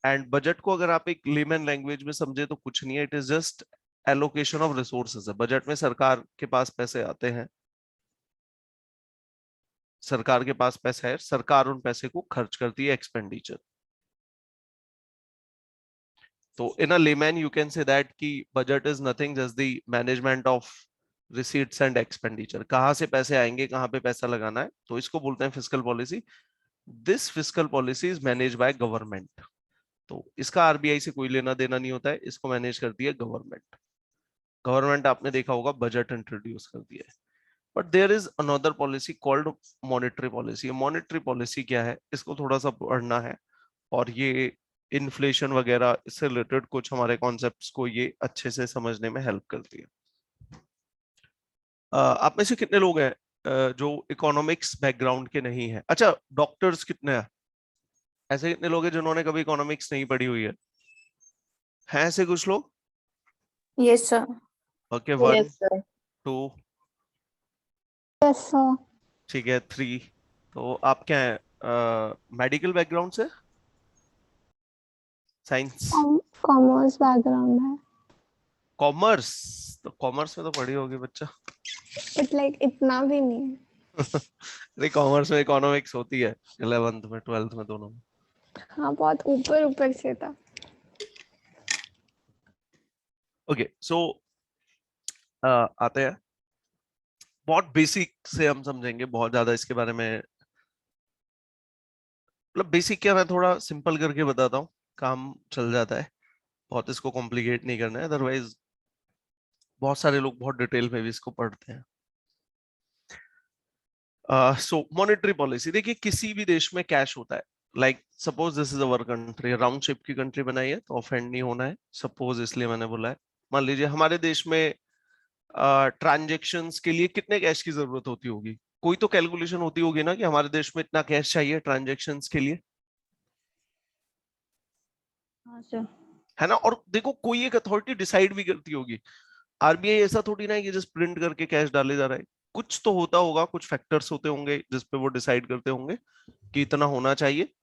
And budget को अगर आप एक लेमन लैंग्वेज में समझे तो कुछ नहीं है, it is just allocation of resources है। बजट में सरकार के पास पैसे आते हैं, सरकार के पास पैसा है, सरकार उन पैसे को खर्च करती है, एक्सपेंडिचर। तो in a layman you can say that कि budget is nothing just the management of receipts and expenditure. कहां से पैसे आएंगे, कहां पे पैसा लगाना है, तो इसको बोलते हैं fiscal policy. This fiscal policy is manage by government. तो इसका आरबीआई से कोई लेना देना नहीं होता है, इसको मैनेज करती है गवर्नमेंट। गवर्नमेंट आपने देखा होगा बजट इंट्रोड्यूस कर दिया है। But there is another policy called monetary policy. Monetary policy क्या है, इसको थोड़ा सा पढ़ना है, और ये इन्फ्लेशन वगैरह इससे रिलेटेड कुछ हमारे कॉन्सेप्ट्स को ये अच्छे से समझने में हेल्प करती है। आप में से कितने लोग हैं जो इकोनॉमिक्स बैकग्राउंड के नहीं है? अच्छा, डॉक्टर्स कितने हैं? ऐसे कितने लोग हैं जिन्होंने कभी इकोनॉमिक्स नहीं पढ़ी हुई है? हैं ऐसे कुछ लोग? Yes, sir. Okay, 1 Yes, sir. 2, Yes, sir. ठीक है 3। तो आप क्या है, मेडिकल बैकग्राउंड से? साइंस? कॉमर्स बैकग्राउंड है कॉमर्स? तो कॉमर्स में तो पढ़ी होगी बच्चा। बट लाइक इतना भी नहीं है। अरे कॉमर्स में इकोनॉमिक्स होती है 11th में 12th में दोनों में। हाँ, बहुत ऊपर ऊपर से था। ओके सो आते हैं, बहुत बेसिक से हम समझेंगे, बहुत ज्यादा इसके बारे में मतलब बेसिक क्या, मैं थोड़ा सिंपल करके बताता हूँ, काम चल जाता है, बहुत इसको कॉम्प्लिकेट नहीं करना है, अदरवाइज बहुत सारे लोग बहुत डिटेल में भी इसको पढ़ते हैं। सो मॉनेटरी पॉलिसी, देखिए किसी भी देश में कैश होता है, like suppose this is our country, round shape की कंट्री बनाई है तो ऑफेंड नहीं होना है, सपोज इसलिए मैंने बोला है। मान लीजिए हमारे देश में ट्रांजेक्शन्स के लिए कितने कैश की जरूरत होती होगी, कोई तो कैलकुलेशन होती होगी ना कि हमारे देश में इतना कैश चाहिए ट्रांजेक्शन्स के लिए, हाँ सर। है ना? और देखो कोई एक अथॉरिटी डिसाइड भी करती होगी, आरबीआई ऐसा थोड़ी ना है कि जस्ट प्रिंट करके कैश डाले जा रहा है, कुछ तो होता होगा, कुछ फैक्टर्स होते होंगे जिसपे वो डिसाइड करते होंगे कि इतना होना चाहिए,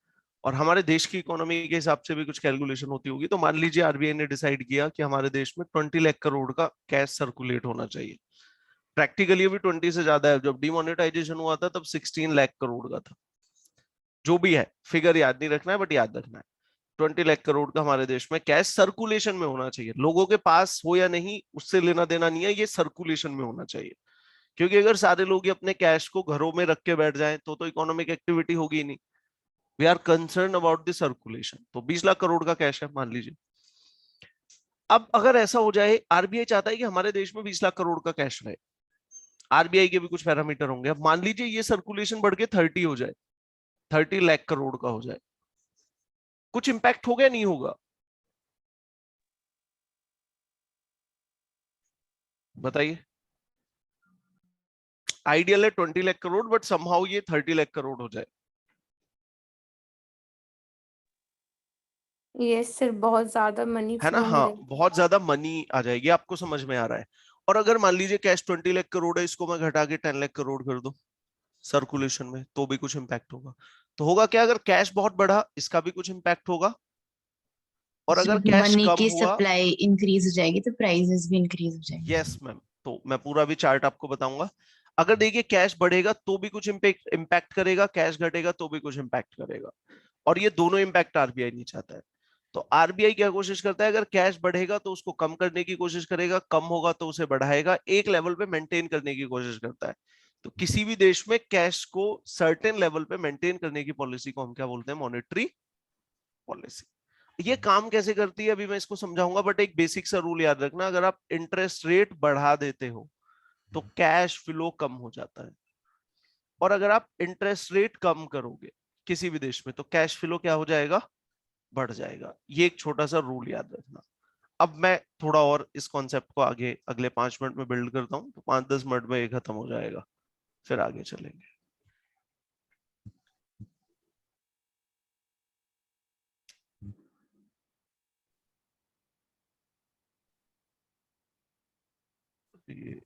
और हमारे देश की इकोनॉमी के हिसाब से भी कुछ कैलकुलेशन होती होगी। तो मान लीजिए आरबीआई ने डिसाइड किया कि हमारे देश में 20 लाख करोड़ का कैश सर्कुलेट होना चाहिए। प्रैक्टिकली अभी 20 से ज्यादा है, जब डिमोनेटाइजेशन हुआ था तब 16 लाख करोड़ का था। जो भी है, फिगर याद नहीं रखना है बट याद रखना है 20 लाख करोड़ का हमारे देश में कैश सर्कुलेशन में होना चाहिए। लोगों के पास हो या नहीं उससे लेना देना नहीं है, ये सर्कुलेशन में होना चाहिए, क्योंकि अगर सारे लोग ये अपने कैश को घरों में रख के बैठ जाएं तो इकोनॉमिक एक्टिविटी होगी ही नहीं। We are concern about the circulation. तो 20 लाख करोड़ का कैश है मान लीजिए। अब अगर ऐसा हो जाए, आरबीआई चाहता है कि हमारे देश में 20 लाख करोड़ का कैश रहे, आरबीआई के भी कुछ पैरामीटर होंगे। अब मान लीजिए ये सर्कुलेशन बढ़ के 30 हो जाए, 30 लाख करोड़ का हो जाए, कुछ इंपैक्ट होगा नहीं होगा? बताइए। आइडियल है 20 लाख करोड़, बट समहाउ ये 30 लाख करोड़ हो जाए। ये सिर्फ बहुत ज्यादा मनी है ना? फ्लो हाँ, मिलेगी। बहुत ज्यादा मनी आ जाएगी, आपको समझ में आ रहा है। और अगर मान लीजिए कैश 20 लाख करोड़ है, इसको मैं घटा के 10 लाख करोड़ कर दूं सर्कुलेशन में, तो भी कुछ इम्पैक्ट होगा। तो होगा क्या, अगर कैश बहुत बढ़ा इसका भी कुछ इम्पैक्ट होगा, और अगर कैश मनी कम की हुआ, सप्लाई इंक्रीज हो जाएगी तो प्राइसेस भी इंक्रीज हो जाएंगे। यस मैम, तो मैं पूरा भी चार्ट आपको बताऊंगा। अगर देखिए कैश बढ़ेगा तो भी कुछ इम्पैक्ट करेगा, कैश घटेगा तो भी कुछ इम्पैक्ट करेगा, और ये दोनों इम्पैक्ट आरबीआई नहीं चाहता है। तो आरबीआई क्या कोशिश करता है, अगर कैश बढ़ेगा तो उसको कम करने की कोशिश करेगा, कम होगा तो उसे बढ़ाएगा, एक लेवल पे मेंटेन करने की कोशिश करता है। तो किसी भी देश में कैश को सर्टेन लेवल पे मेंटेन करने की पॉलिसी को हम क्या बोलते हैं, मॉनेटरी पॉलिसी। ये काम कैसे करती है अभी मैं इसको समझाऊंगा, बट एक बेसिक सा रूल याद रखना, अगर आप इंटरेस्ट रेट बढ़ा देते हो तो कैश फ्लो कम हो जाता है, और अगर आप इंटरेस्ट रेट कम करोगे किसी भी देश में तो कैश फ्लो क्या हो जाएगा, बढ़ जाएगा। ये एक छोटा सा रूल याद रखना। अब मैं थोड़ा और इस कॉन्सेप्ट को आगे अगले 5 मिनट में बिल्ड करता हूँ, तो 5-10 मिनट में ये खत्म हो जाएगा, फिर आगे चलेंगे। ये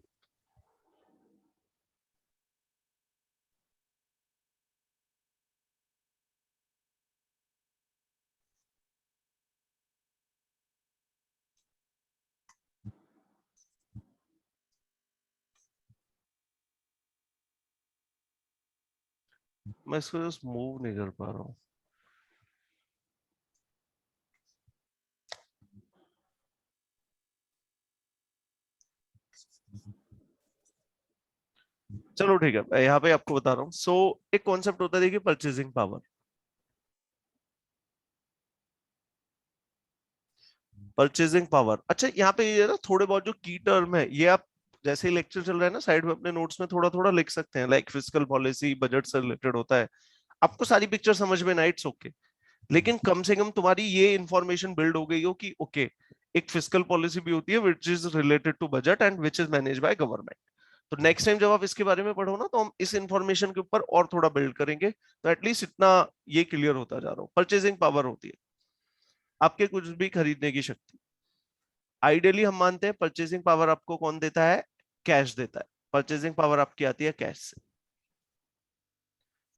मैं इसको जस्ट मूव नहीं कर पा रहा हूँ। चलो ठीक है, मैं यहाँ पे आपको बता रहा हूँ। सो एक कॉन्सेप्ट होता है, देखिए, परचेजिंग पावर। परचेजिंग पावर, अच्छा यहाँ पे ये ना थोड़े बहुत जो की टर्म है, ये आप जैसे ही लेक्चर चल रहा है ना, साइड में अपने नोट्स में थोड़ा थोड़ा लिख सकते हैं, लाइक फिस्कल पॉलिसी बजट से रिलेटेड होता है। आपको सारी पिक्चर समझ में ना, इट्स ओके, लेकिन कम से कम तुम्हारी ये इंफॉर्मेशन बिल्ड हो गई हो कि ओके, एक फिस्कल पॉलिसी भी होती है which is related to budget and which is manage by government. तो नेक्स्ट टाइम जब आप इसके बारे में पढ़ो ना, तो हम इस इंफॉर्मेशन के ऊपर और थोड़ा बिल्ड करेंगे, तो एटलीस्ट इतना ये क्लियर होता जा रहा हो। परचेजिंग पावर होती है आपके कुछ भी खरीदने की शक्ति। आइडियली हम मानते हैं परचेजिंग पावर आपको कौन देता है, कैश देता है। परचेजिंग पावर आपकी आती है कैश से।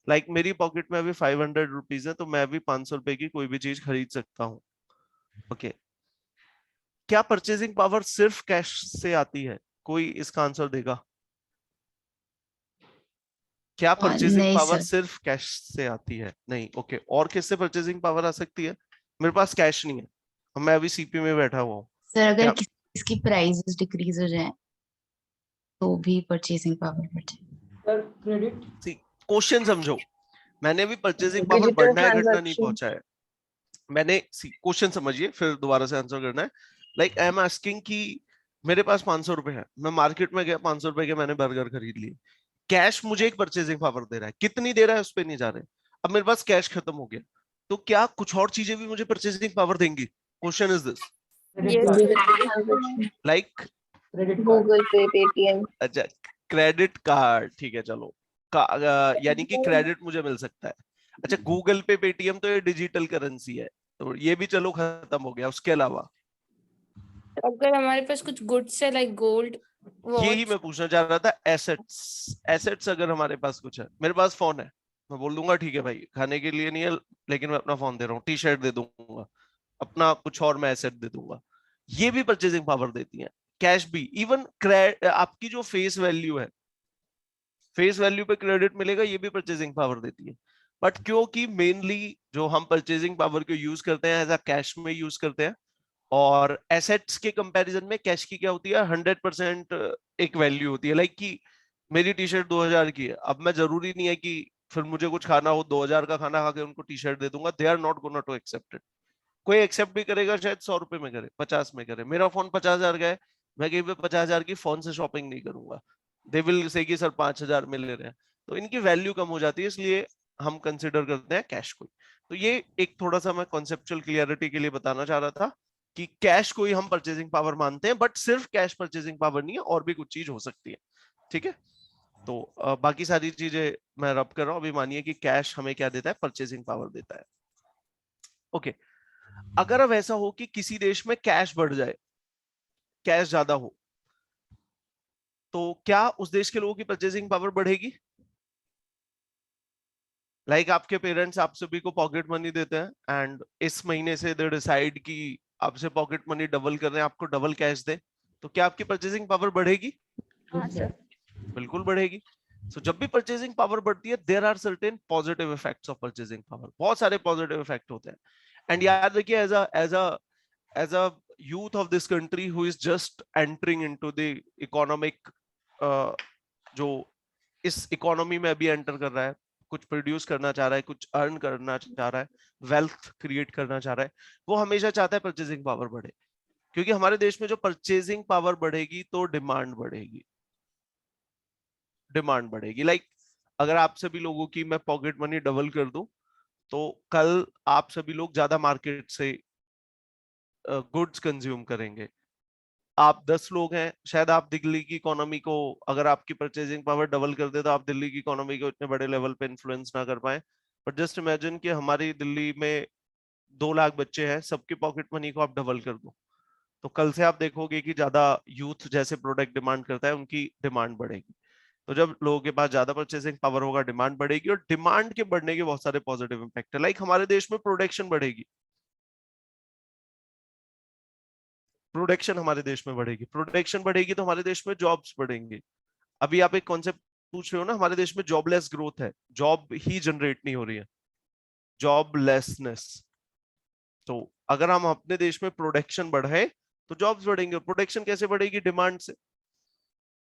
लाइक मेरी पॉकेट में अभी 500 रुपीज है, तो मैं अभी 500 रुपए की कोई भी चीज खरीद सकता हूँ। ओके, क्या परचेजिंग पावर सिर्फ कैश से आती है? कोई इसका आंसर देगा? क्या परचेजिंग नहीं पावर सर। सिर्फ कैश से आती है? नहीं। ओके, और किससे परचेजिंग पावर आ सकती है? मेरे पास कैश नहीं है, और मैं अभी सीपी में बैठा हुआ हूँ। सर अगर क्या किसकी प्राइसेस डिक्रीज हो जाए तो भी परचेसिंग पावर बढ़ जाए। Sir credit. क्वेश्चन समझो, मैंने भी परचेजिंग पावर डिजिटल बढ़ना है घटना नहीं ट्रांजैक्शन। पहुंचा है। मैंने क्वेश्चन समझिए, फिर दोबारा से आंसर करना है। लाइक आई एम आस्किंग कि मेरे पास 500 रुपए है, मैं मार्केट में गया, 500 रुपए के मैंने बर्गर खरीद लिए। कैश मुझे एक परचेजिंग पावर दे रहा है, कितनी दे रहा है उस पर नहीं जा रहे। अब मेरे पास कैश खत्म हो गया, तो क्या कुछ और चीजें भी मुझे परचेजिंग पावर देंगी? Question is this. Digital transaction. Like credit card. Google पे, पेटीएम। अच्छा, क्रेडिट कार्ड, ठीक है चलो, यानी कि क्रेडिट मुझे मिल सकता है। अच्छा, गूगल पे, पेटीएम तो ये डिजिटल करेंसी है, तो ये भी चलो खत्म हो गया। उसके अलावा अगर हमारे पास कुछ गुड्स है लाइक गोल्ड, यही मैं पूछना चाह रहा था, एसेट्स। एसेट्स अगर हमारे पास कुछ है, मेरे पास फोन है, मैं बोल दूंगा ठीक है भाई, खाने के लिए नहीं है लेकिन मैं अपना फोन दे रहा हूँ, टी शर्ट दे दूंगा, अपना कुछ और मैं एसेट दे दूंगा, ये भी परचेजिंग पावर देती है। कैश भी, इवन आपकी जो फेस वैल्यू है, फेस वैल्यू पे क्रेडिट मिलेगा, ये भी परचेजिंग पावर देती है। बट क्योंकि मेनली जो हम परचेजिंग पावर को यूज करते हैं एज अ कैश में यूज करते हैं, और एसेट्स के कंपैरिजन में कैश की क्या होती है, 100% एक वैल्यू होती है। लाइक कि मेरी टी शर्ट 2000 की है, अब मैं जरूरी नहीं है कि फिर मुझे कुछ खाना हो, 2000 का खाना खा के उनको टी शर्ट दे दूंगा, they are not gonna to accept it. कोई एक्सेप्ट भी करेगा शायद 100 रुपए में करे, 50 में करे। मेरा फोन 50,000 का है, मैं कहीं पे 50,000 की फोन से शॉपिंग नहीं करूंगा, दे विल से कि सर 5,000 में ले रहे हैं, तो इनकी वैल्यू कम हो जाती है, इसलिए हम कंसिडर करते हैं कैश को। तो ये एक थोड़ा सा मैं कॉन्सेप्चुअल क्लियरिटी के लिए बताना चाह रहा था कि कैश को ही हम परचेजिंग पावर मानते हैं, बट सिर्फ कैश परचेजिंग पावर नहीं है, और भी कुछ चीज हो सकती है। ठीक है, तो बाकी सारी चीजें मैं रब कर रहा हूं। अभी मानिए कि कैश हमें क्या देता है, परचेजिंग पावर देता है। ओके, अगर अब ऐसा हो कि किसी देश में कैश बढ़ जाए, कैश ज्यादा हो, तो क्या उस देश के लोगों की परचेजिंग पावर बढ़ेगी? लाइक आपके पेरेंट्स आप सभी को पॉकेट मनी देते हैं एंड इस महीने से दे डिसाइड कि आपसे पॉकेट मनी डबल कर रहे हैं, आपको डबल कैश दे, तो क्या आपकी परचेजिंग पावर बढ़ेगी? हाँ सर। बिल्कुल बढ़ेगी। सो जब भी परचेजिंग पावर बढ़ती है, there are certain positive effects of purchasing power. बहुत सारे पॉजिटिव इफेक्ट होते हैं। एंड याद रखिए, as a youth of this country who is just entering into the economic, जो इस इकोनॉमी में अभी एंटर कर रहा है, कुछ प्रोड्यूस करना चाह रहा है, कुछ अर्न करना चाह रहा है, वेल्थ क्रिएट करना चाह रहा है, वो हमेशा चाहता है परचेजिंग पावर बढ़े। क्योंकि हमारे देश में जो परचेजिंग पावर बढ़ेगी तो डिमांड बढ़ेगी, डिमांड बढ़ेगी। लाइक अगर आप सभी लोगों की मैं पॉकेट मनी डबल कर दूं, तो कल आप सभी लोग ज्यादा मार्केट से गुड्स कंज्यूम करेंगे। आप 10 लोग हैं, शायद आप दिल्ली की इकोनॉमी को, अगर आपकी परचेजिंग पावर डबल कर दे तो आप दिल्ली की इकोनॉमी को इतने बड़े लेवल पे इन्फ्लुएंस ना कर पाए। बट जस्ट इमेजिन कि हमारी दिल्ली में 2 लाख बच्चे हैं, सबकी पॉकेट मनी को आप डबल कर दो, तो कल से आप देखोगे कि ज्यादा यूथ जैसे प्रोडक्ट डिमांड करता है, उनकी डिमांड बढ़ेगी। तो जब लोगों के पास ज्यादा परचेसिंग पावर होगा, डिमांड बढ़ेगी, और डिमांड के बढ़ने के बहुत सारे पॉजिटिव इंपैक्ट है। लाइक हमारे देश में प्रोडक्शन बढ़ेगी, प्रोडक्शन हमारे देश में बढ़ेगी, प्रोडक्शन बढ़ेगी तो हमारे देश में जॉब्स बढ़ेंगे। अभी आप एक कॉन्सेप्ट पूछ रहे हो ना, हमारे देश में जॉबलेस ग्रोथ है, जॉब ही जनरेट नहीं हो रही है, जॉबलेसनेस। तो अगर हम अपने देश में प्रोडक्शन बढ़ाए तो जॉब्स बढ़ेंगे। प्रोडक्शन कैसे बढ़ेगी? डिमांड से।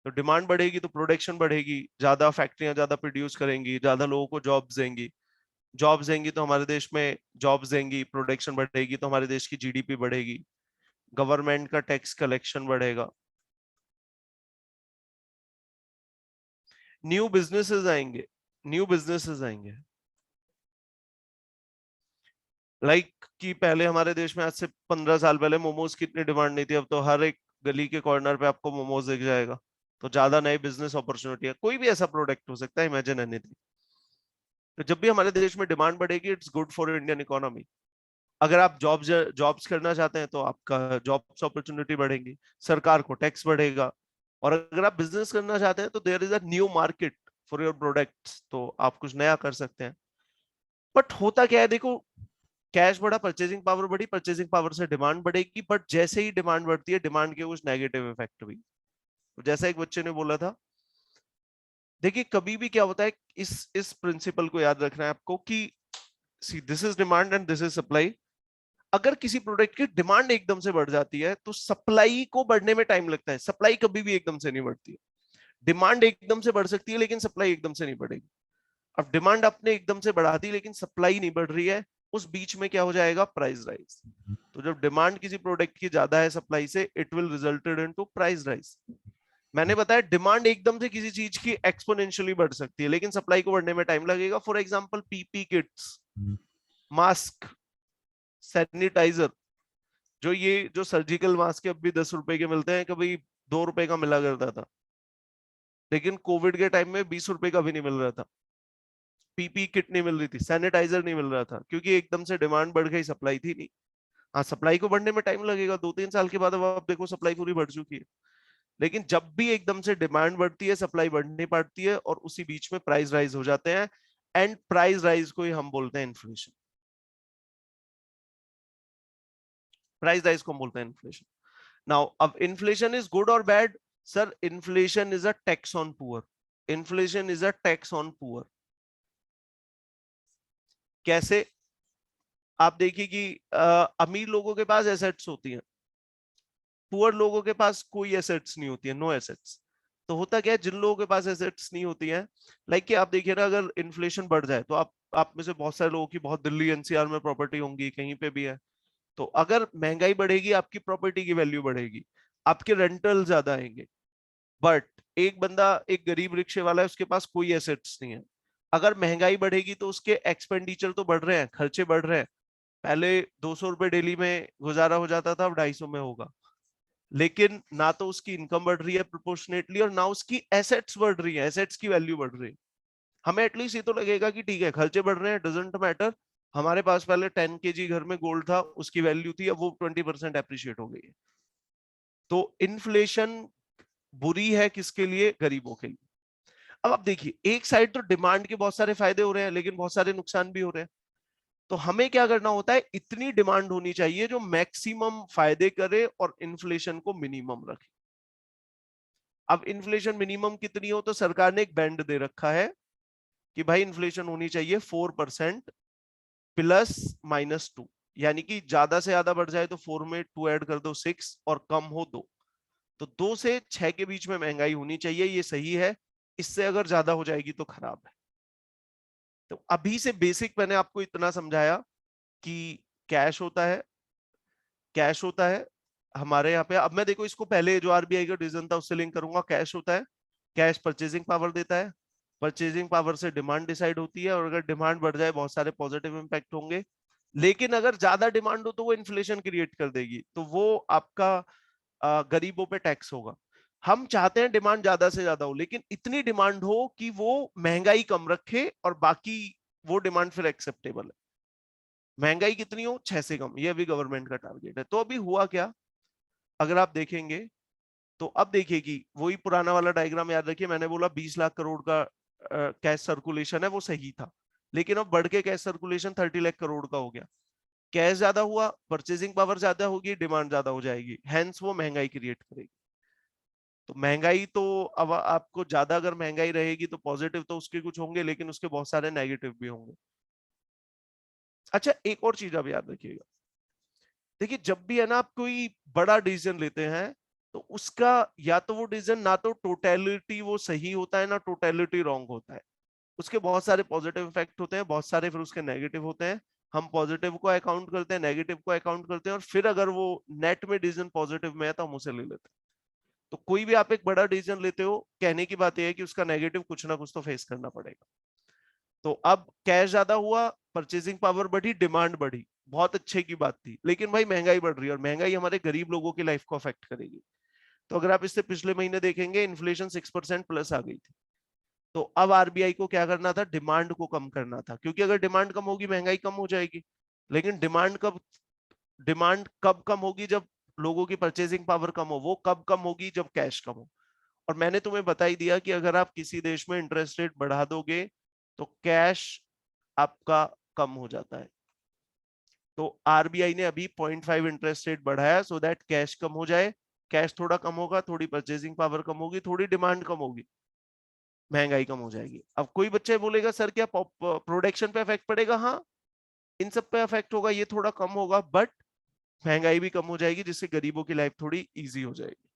तो डिमांड बढ़ेगी तो प्रोडक्शन बढ़ेगी, ज्यादा फैक्ट्रियां ज्यादा प्रोड्यूस करेंगी, ज्यादा लोगों को जॉब्स देंगी, जॉब्स देंगी तो हमारे देश में जॉब्स देंगी, प्रोडक्शन बढ़ेगी तो हमारे देश की जीडीपी बढ़ेगी, गवर्नमेंट का टैक्स कलेक्शन बढ़ेगा, न्यू बिजनेसेस आएंगे, न्यू बिजनेसेस आएंगे। लाइक कि पहले हमारे देश में आज से 15 साल पहले मोमोज की इतनी डिमांड नहीं थी, अब तो हर एक गली के कॉर्नर पे आपको मोमोज दिख जाएगा। तो ज्यादा नए बिजनेस अपॉर्चुनिटी है, कोई भी ऐसा प्रोडक्ट हो सकता है, इमेजिन एनीथिंग। तो जब भी हमारे देश में डिमांड बढ़ेगी, it's good for Indian economy. अगर आप जॉब्स करना चाहते हैं तो आपका जॉब्स अपॉर्चुनिटी बढ़ेंगी, सरकार को टैक्स बढ़ेगा। और अगर आप बिजनेस करना चाहते हैं तो there is a new market for your products, तो आप कुछ नया कर सकते हैं। बट होता क्या है, देखो, कैश बढ़ा, परचेजिंग पावर बढ़ी, परचेजिंग पावर से डिमांड बढ़ेगी, बट जैसे ही डिमांड बढ़ती है, डिमांड के कुछ नेगेटिव इफेक्ट भी। तो जैसा एक बच्चे ने बोला था, देखिए कभी भी क्या होता है, इस प्रिंसिपल को याद रखना है आपको कि see this is demand and this is supply. अगर किसी प्रोडक्ट की डिमांड एकदम से बढ़ जाती है तो सप्लाई को बढ़ने में टाइम लगता है, सप्लाई कभी भी एकदम से नहीं बढ़ती है। डिमांड एकदम से बढ़ सकती है लेकिन सप्लाई एकदम से नहीं बढ़ेगी। अब डिमांड आपने एकदम से बढ़ा दी लेकिन सप्लाई नहीं बढ़ रही है, उस बीच में क्या हो जाएगा? Price rise. तो जब डिमांड किसी प्रोडक्ट की ज्यादा है सप्लाई से, it will resulted into price rise. मैंने बताया डिमांड एकदम से किसी चीज की एक्सपोनेंशियली बढ़ सकती है लेकिन सप्लाई को बढ़ने में टाइम लगेगा। For example PP kits, mask, sanitizer, जो सर्जिकल मास्क अब भी 10 रुपए के मिलते हैं, कभी 2 रुपए का मिला करता था, लेकिन कोविड के टाइम में 20 रुपए का भी नहीं मिल रहा था। पीपी किट नहीं मिल रही थी, सैनिटाइजर नहीं मिल रहा था, क्योंकि एकदम से डिमांड बढ़ गई, सप्लाई थी नहीं। हाँ, सप्लाई को बढ़ने में टाइम लगेगा, 2-3 साल के बाद अब आप देखो सप्लाई पूरी बढ़ चुकी है। लेकिन जब भी एकदम से डिमांड बढ़ती है, सप्लाई बढ़नी पड़ती है, और उसी बीच में प्राइस राइज हो जाते हैं, एंड प्राइस राइज को ही हम बोलते हैं इन्फ्लेशन। प्राइस राइज को हम बोलते हैं इन्फ्लेशन। नाउ अब इन्फ्लेशन इज गुड और bad? Sir, inflation is a tax on poor. Inflation is a tax on poor. कैसे? आप देखिए कि अमीर लोगों के पास एसेट्स होती हैं, पुअर लोगों के पास कोई एसेट्स नहीं होती है, नो एसेट्स। तो होता क्या है, जिन लोगों के पास एसेट्स नहीं होती हैं, लाइक कि आप देखिए ना, अगर इन्फ्लेशन बढ़ जाए तो आप में से बहुत सारे लोगों की बहुत दिल्ली एनसीआर में प्रॉपर्टी होंगी, कहीं पे भी है। तो अगर महंगाई बढ़ेगी, आपकी प्रॉपर्टी की वैल्यू बढ़ेगी, आपके रेंटल ज्यादा आएंगे। बट एक बंदा, एक गरीब रिक्शे वाला है, उसके पास कोई एसेट्स नहीं है, अगर महंगाई बढ़ेगी तो उसके एक्सपेंडिचर तो बढ़ रहे हैं, खर्चे बढ़ रहे हैं, पहले 200 रुपए डेली में गुजारा हो जाता था, अब 250 में होगा। लेकिन ना तो उसकी इनकम बढ़ रही है प्रोपोर्शनेटली और ना उसकी एसेट्स बढ़ रही है, एसेट्स की वैल्यू बढ़ रही है। हमें एटलीस्ट ये तो लगेगा कि ठीक है खर्चे बढ़ रहे हैं, डजंट मैटर, हमारे पास पहले 10 kg घर में गोल्ड था, उसकी वैल्यू थी, अब वो 20% एप्रिशिएट हो गई है। तो इन्फ्लेशन बुरी है किसके लिए? गरीबों के लिए। अब आप देखिए, एक साइड तो डिमांड के बहुत सारे फायदे हो रहे हैं, लेकिन बहुत सारे नुकसान भी हो रहे हैं। तो हमें क्या करना होता है, इतनी डिमांड होनी चाहिए जो मैक्सिमम फायदे करे और इन्फ्लेशन को मिनिमम रखे। अब इन्फ्लेशन मिनिमम कितनी हो, तो सरकार ने एक बैंड दे रखा है कि भाई इन्फ्लेशन होनी चाहिए 4% +-2, यानी कि ज्यादा से ज्यादा बढ़ जाए तो 4 में 2 ऐड कर दो 6 और कम हो 2, तो 2 से 6 के बीच में महंगाई होनी चाहिए, ये सही है। इससे अगर ज्यादा हो जाएगी तो खराब है। तो अभी से बेसिक मैंने आपको इतना समझाया कि कैश होता है, कैश होता है हमारे यहाँ पे। अब मैं देखो इसको पहले जो आरबीआई का डिसीजन था उससे लिंक करूंगा। कैश होता है, कैश परचेजिंग पावर देता है, परचेजिंग पावर से डिमांड डिसाइड होती है, और अगर डिमांड बढ़ जाए बहुत सारे पॉजिटिव इंपैक्ट होंगे। लेकिन अगर ज्यादा डिमांड हो तो वो इन्फ्लेशन क्रिएट कर देगी, तो वो आपका गरीबों पे टैक्स होगा। हम चाहते हैं डिमांड ज्यादा से ज्यादा हो, लेकिन इतनी डिमांड हो कि वो महंगाई कम रखे और बाकी वो डिमांड फिर एक्सेप्टेबल है। महंगाई कितनी हो? 6 से कम, ये अभी गवर्नमेंट का टारगेट है। तो अभी हुआ क्या, अगर आप देखेंगे तो अब देखिए कि वही पुराना वाला डायग्राम याद रखिए, मैंने बोला 20 लाख करोड़ का कैश सर्कुलेशन है, वो सही था। लेकिन अब बढ़ के कैश सर्कुलेशन 30 लाख करोड़ का हो गया। कैश ज्यादा हुआ, परचेजिंग पावर ज्यादा होगी, डिमांड ज्यादा हो जाएगी, हेंस वो महंगाई क्रिएट करेगी। तो महंगाई तो अब आपको ज्यादा अगर महंगाई रहेगी तो पॉजिटिव तो उसके कुछ होंगे, लेकिन उसके बहुत सारे नेगेटिव भी होंगे। अच्छा, एक और चीज आप याद रखिएगा, देखिए जब भी है ना आप कोई बड़ा डिसीजन लेते हैं तो उसका या तो वो डिसीजन ना तो टोटलिटी वो सही होता है ना टोटलिटी रॉन्ग होता है। उसके बहुत सारे पॉजिटिव इफेक्ट होते हैं, बहुत सारे फिर उसके नेगेटिव होते हैं। हम पॉजिटिव को अकाउंट करते हैं, नेगेटिव को अकाउंट करते हैं, और फिर अगर वो नेट में डिसीजन पॉजिटिव में है तो हम उसे ले लेते हैं। तो कोई भी आप एक बड़ा डिसीजन लेते हो, कहने की बात यह है कि उसका नेगेटिव कुछ ना कुछ तो फेस करना पड़ेगा। तो अब कैश ज्यादा हुआ, परचेजिंग पावर बढ़ी, डिमांड बढ़ी, बहुत अच्छे की बात थी। लेकिन भाई महंगाई बढ़ रही है और महंगाई हमारे गरीब लोगों की लाइफ को अफेक्ट करेगी। तो अगर आप इससे पिछले महीने देखेंगे, इन्फ्लेशन 6% प्लस आ गई थी। तो अब आरबीआई को क्या करना था, डिमांड को कम करना था, क्योंकि अगर डिमांड कम होगी महंगाई कम हो जाएगी। लेकिन डिमांड कब कम होगी? जब लोगों की परचेजिंग पावर कम हो। वो कब कम होगी? जब कैश कम हो। और मैंने तुम्हें बता ही दिया कि अगर आप किसी देश में इंटरेस्ट रेट बढ़ा दोगे तो कैश आपका कम हो जाता है। तो आरबीआई ने अभी 0.5 इंटरेस्ट रेट बढ़ाया सो दैट कैश कम हो जाए। कैश थोड़ा कम होगा, थोड़ी परचेजिंग पावर कम होगी, थोड़ी डिमांड कम होगी, महंगाई कम हो जाएगी। अब कोई बच्चा बोलेगा सर क्या प्रोडक्शन पे इफेक्ट पड़ेगा? हाँ, इन सब पे इफेक्ट होगा, ये थोड़ा कम होगा, बट महंगाई भी कम हो जाएगी, जिससे गरीबों की लाइफ थोड़ी इजी हो जाएगी।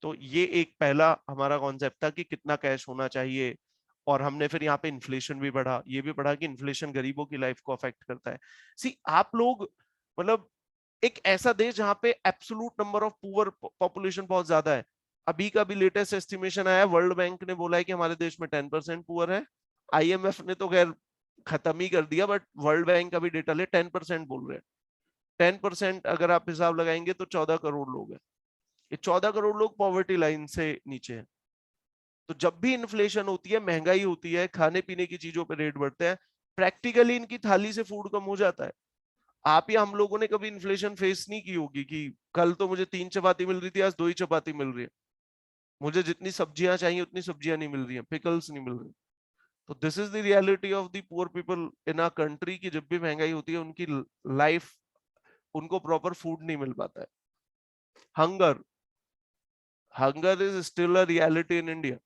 तो ये एक पहला हमारा कॉन्सेप्ट था कि कितना कैश होना चाहिए। और हमने फिर यहाँ पे इन्फ्लेशन भी बढ़ा, ये भी बढ़ा कि इन्फ्लेशन गरीबों की लाइफ को अफेक्ट करता है। सी आप लोग मतलब एक ऐसा देश जहाँ पे absolute number of poor population बहुत ज्यादा है। अभी का भी लेटेस्ट एस्टिमेशन आया, वर्ल्ड बैंक ने बोला है कि हमारे देश में 10% पुअर है। आईएमएफ ने तो खैर खत्म ही कर दिया, बट वर्ल्ड बैंक का भी डेटा ले 10% बोल रहे हैं। 10% अगर आप हिसाब लगाएंगे तो 14 करोड़ लोग हैं। ये 14 करोड़ लोग पॉवर्टी लाइन से नीचे हैं। तो जब भी इन्फ्लेशन होती है, महंगाई होती है, खाने पीने की चीजों पे रेट बढ़ते हैं, प्रैक्टिकली इनकी थाली से फूड कम हो जाता है। आप या हम लोगों ने कभी इन्फ्लेशन फेस नहीं की होगी कि कल तो मुझे 3 चपाती मिल रही थी, आज 2 ही चपाती मिल रही है। मुझे जितनी सब्जियां चाहिए उतनी सब्जियां नहीं मिल रही हैं, पिकल्स नहीं मिल रही। तो this is the reality of the poor people in a country की जब भी महंगाई होती है उनकी लाइफ, उनको प्रॉपर फूड नहीं मिल पाता है। Hunger hunger is still a reality in India.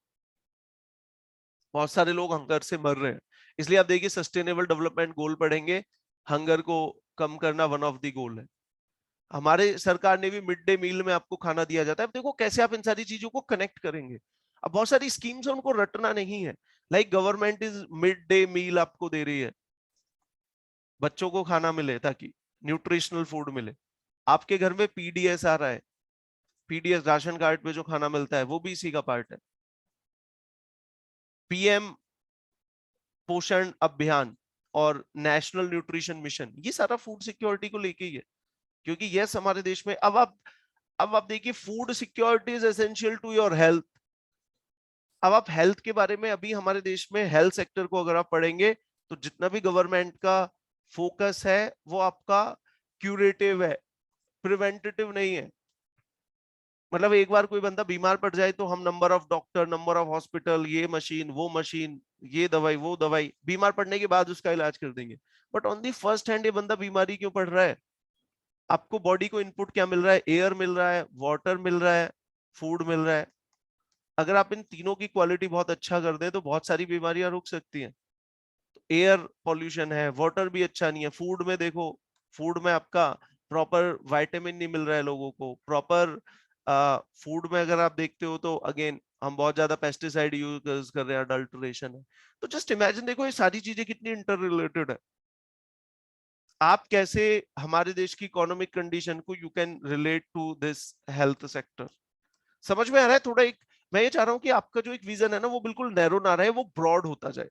बहुत सारे लोग हंगर से मर रहे हैं। इसलिए आप देखिए सस्टेनेबल डेवलपमेंट गोल पढ़ेंगे, हंगर को कम करना वन ऑफ द गोल है। हमारे सरकार ने भी मिड डे मील में आपको खाना दिया जाता है। अब देखो कैसे आप इन सारी चीजों को कनेक्ट करेंगे। अब बहुत सारी स्कीम्स है, उनको रटना नहीं है। Like government is mid day meal आपको दे रही है, बच्चों को खाना मिले ताकि न्यूट्रिशनल फूड मिले। आपके घर में पीडीएस आ रहा है, पीडीएस राशन कार्ड पे जो खाना मिलता है वो भी इसी का पार्ट है। पीएम पोषण अभियान, और नेशनल न्यूट्रिशन मिशन, ये सारा फूड सिक्योरिटी को लेके ही है। क्योंकि यस हमारे देश में अब आप देखिए, food security is essential to your health. अब आप हेल्थ के बारे में, अभी हमारे देश में हेल्थ सेक्टर को अगर आप पढ़ेंगे तो जितना भी गवर्नमेंट का फोकस है वो आपका क्यूरेटिव है, प्रिवेंटेटिव नहीं है। मतलब एक बार कोई बंदा बीमार पड़ जाए तो हम number of doctor, number of hospital, ये मशीन वो मशीन, ये दवाई वो दवाई, बीमार पड़ने के बाद उसका इलाज कर देंगे। But on the first hand ये बंदा बीमारी क्यों पड़ रहा है? आपको बॉडी को इनपुट क्या मिल रहा है? एयर मिल रहा है, वाटर मिल रहा है, फूड मिल रहा है। अगर आप इन तीनों की क्वालिटी बहुत अच्छा कर दें तो बहुत सारी बीमारियां रुक सकती हैं। एयर पॉल्यूशन है, वाटर भी अच्छा नहीं है, फूड में देखो, फूड में आपका प्रॉपर विटामिन नहीं मिल रहा है लोगों को, प्रॉपर फूड में अगर आप देखते हो तो अगेन हम बहुत ज्यादा पेस्टिसाइड यूज कर रहे हैं, अडल्ट्रेशन है। तो जस्ट इमेजिन, देखो ये सारी चीजें कितनी इंटर रिलेटेड है। आप कैसे हमारे देश की इकोनॉमिक कंडीशन को you can relate to this health sector? समझ में आ रहा है थोड़ा? एक मैं ये चाह रहा हूं कि आपका जो एक विजन है ना वो बिल्कुल नैरो ना रहे, वो ब्रॉड होता जाए।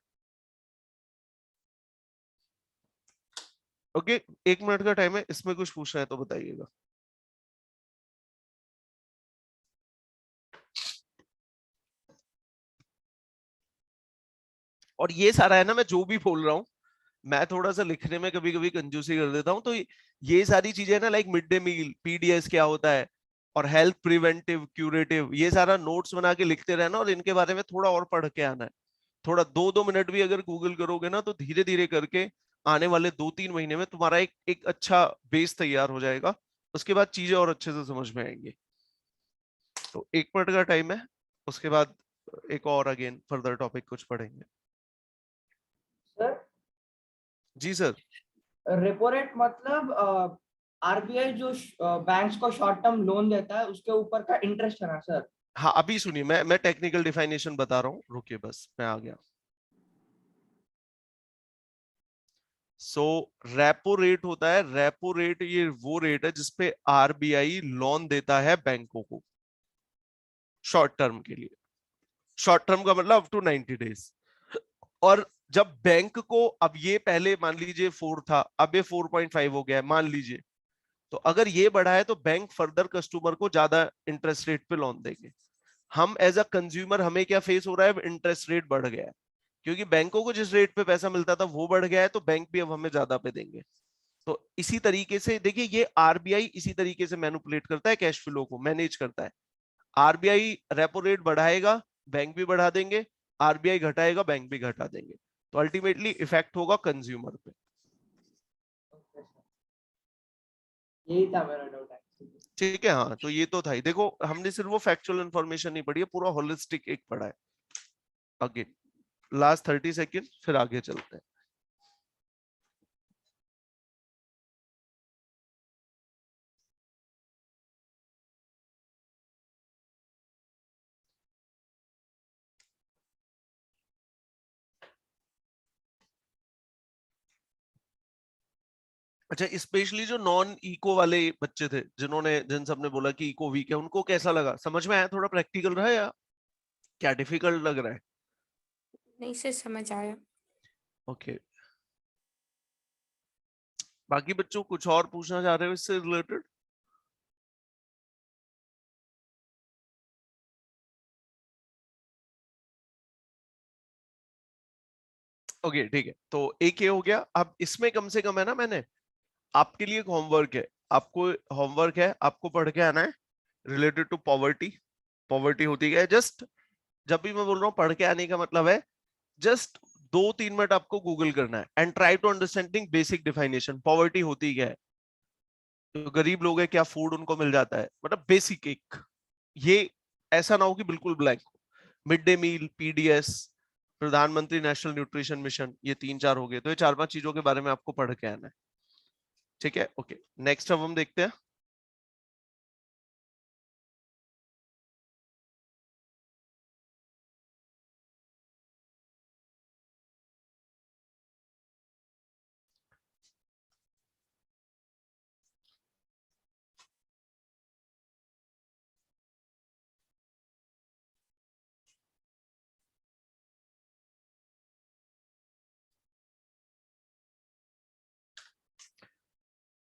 ओके, 1 मिनट का टाइम है, इसमें कुछ पूछना है तो बताइएगा। और ये सारा है ना, मैं जो भी बोल रहा हूँ, मैं थोड़ा सा लिखने में कभी कभी कंजूसी कर देता हूँ, तो ये सारी चीजें ना, like mid day meal, PDS क्या होता है, और हेल्थ प्रिवेंटिव क्यूरेटिव, ये सारा नोट्स बना के लिखते रहना, और इनके बारे में थोड़ा और पढ़ के आना है। थोड़ा 2-2 मिनट भी अगर गूगल करोगे ना तो धीरे धीरे करके आने वाले 2-3 महीने में तुम्हारा एक अच्छा बेस तैयार हो जाएगा। उसके बाद चीजें और अच्छे से समझ में आएंगी। तो 1 मिनट का टाइम है, उसके बाद एक और अगेन फर्दर टॉपिक कुछ पढ़ेंगे। सर जी सर। रेपो रेट मतलब आरबीआई जो बैंक्स को शॉर्ट टर्म लोन देता है उसके ऊपर का इंटरेस्ट है ना सर? हाँ अभी सुनिए, मैं टेक्निकल डिफाइनेशन बता रहा हूँ, रुकिए बस मैं आ गया। सो रेपो रेट होता है, रेपो रेट ये वो रेट है जिसपे आरबीआई लोन देता है बैंकों को शॉर्ट टर्म के लिए। शॉर्ट टर्म का मतलब अप टू 90 डेज। और जब बैंक को, अब ये पहले मान लीजिए 4 था, अब ये 4.5 हो गया है मान लीजिए, तो अगर ये बढ़ा है तो बैंक फर्दर कस्टमर को ज्यादा इंटरेस्ट रेट पे लोन देंगे। हम एज अ कंज्यूमर, हमें क्या फेस हो रहा है? इंटरेस्ट रेट बढ़ गया है, क्योंकि बैंकों को जिस रेट पे पैसा मिलता था वो बढ़ गया है, तो बैंक भी अब हमें ज्यादा पे देंगे। तो इसी तरीके से देखिए, ये आरबीआई इसी तरीके से मैनिपुलेट करता है, कैश फ्लो को मैनेज करता है। आरबीआई रेपो रेट बढ़ाएगा, बैंक भी बढ़ा देंगे, आरबीआई घटाएगा, बैंक भी घटा देंगे, तो अल्टीमेटली इफेक्ट होगा कंज्यूमर पे। यही था मेरा डाउट है। ठीक है, हाँ तो ये तो था ही। देखो हमने सिर्फ वो फैक्चुअल इंफॉर्मेशन नहीं पढ़ी है, पूरा होलिस्टिक एक पढ़ा है। अगेन लास्ट 30 सेकेंड, फिर आगे चलते हैं। अच्छा, स्पेशली जो नॉन इको वाले बच्चे थे, जिन सबने बोला कि इको वीक है, उनको कैसा लगा? समझ में आया? थोड़ा प्रैक्टिकल रहा या क्या डिफिकल्ट लग रहा है? नहीं से समझ आया। ओके, बाकी बच्चों कुछ और पूछना चाह रहे हो इससे रिलेटेड? ओके ठीक है, तो एक ये हो गया। अब इसमें कम से कम है ना, मैंने आपके लिए एक होमवर्क है, आपको होमवर्क है, आपको पढ़ के आना है रिलेटेड टू पॉवर्टी। पॉवर्टी होती क्या है? जस्ट जब भी मैं बोल रहा हूँ पढ़ के आने का मतलब है, जस्ट 2-3 मिनट आपको गूगल करना है and try to understanding basic definition. Poverty होती क्या है? तो गरीब लोग है, क्या फूड उनको मिल जाता है, मतलब बेसिक एक, ये ऐसा ना हो कि बिल्कुल ब्लैंक हो। मिड डे मील, पीडीएस, प्रधानमंत्री नेशनल न्यूट्रिशन मिशन, ये 3-4 हो गए, तो ये 4-5 चीजों के बारे में आपको पढ़ के आना है। ठीक है, ओके। नेक्स्ट अब हम देखते हैं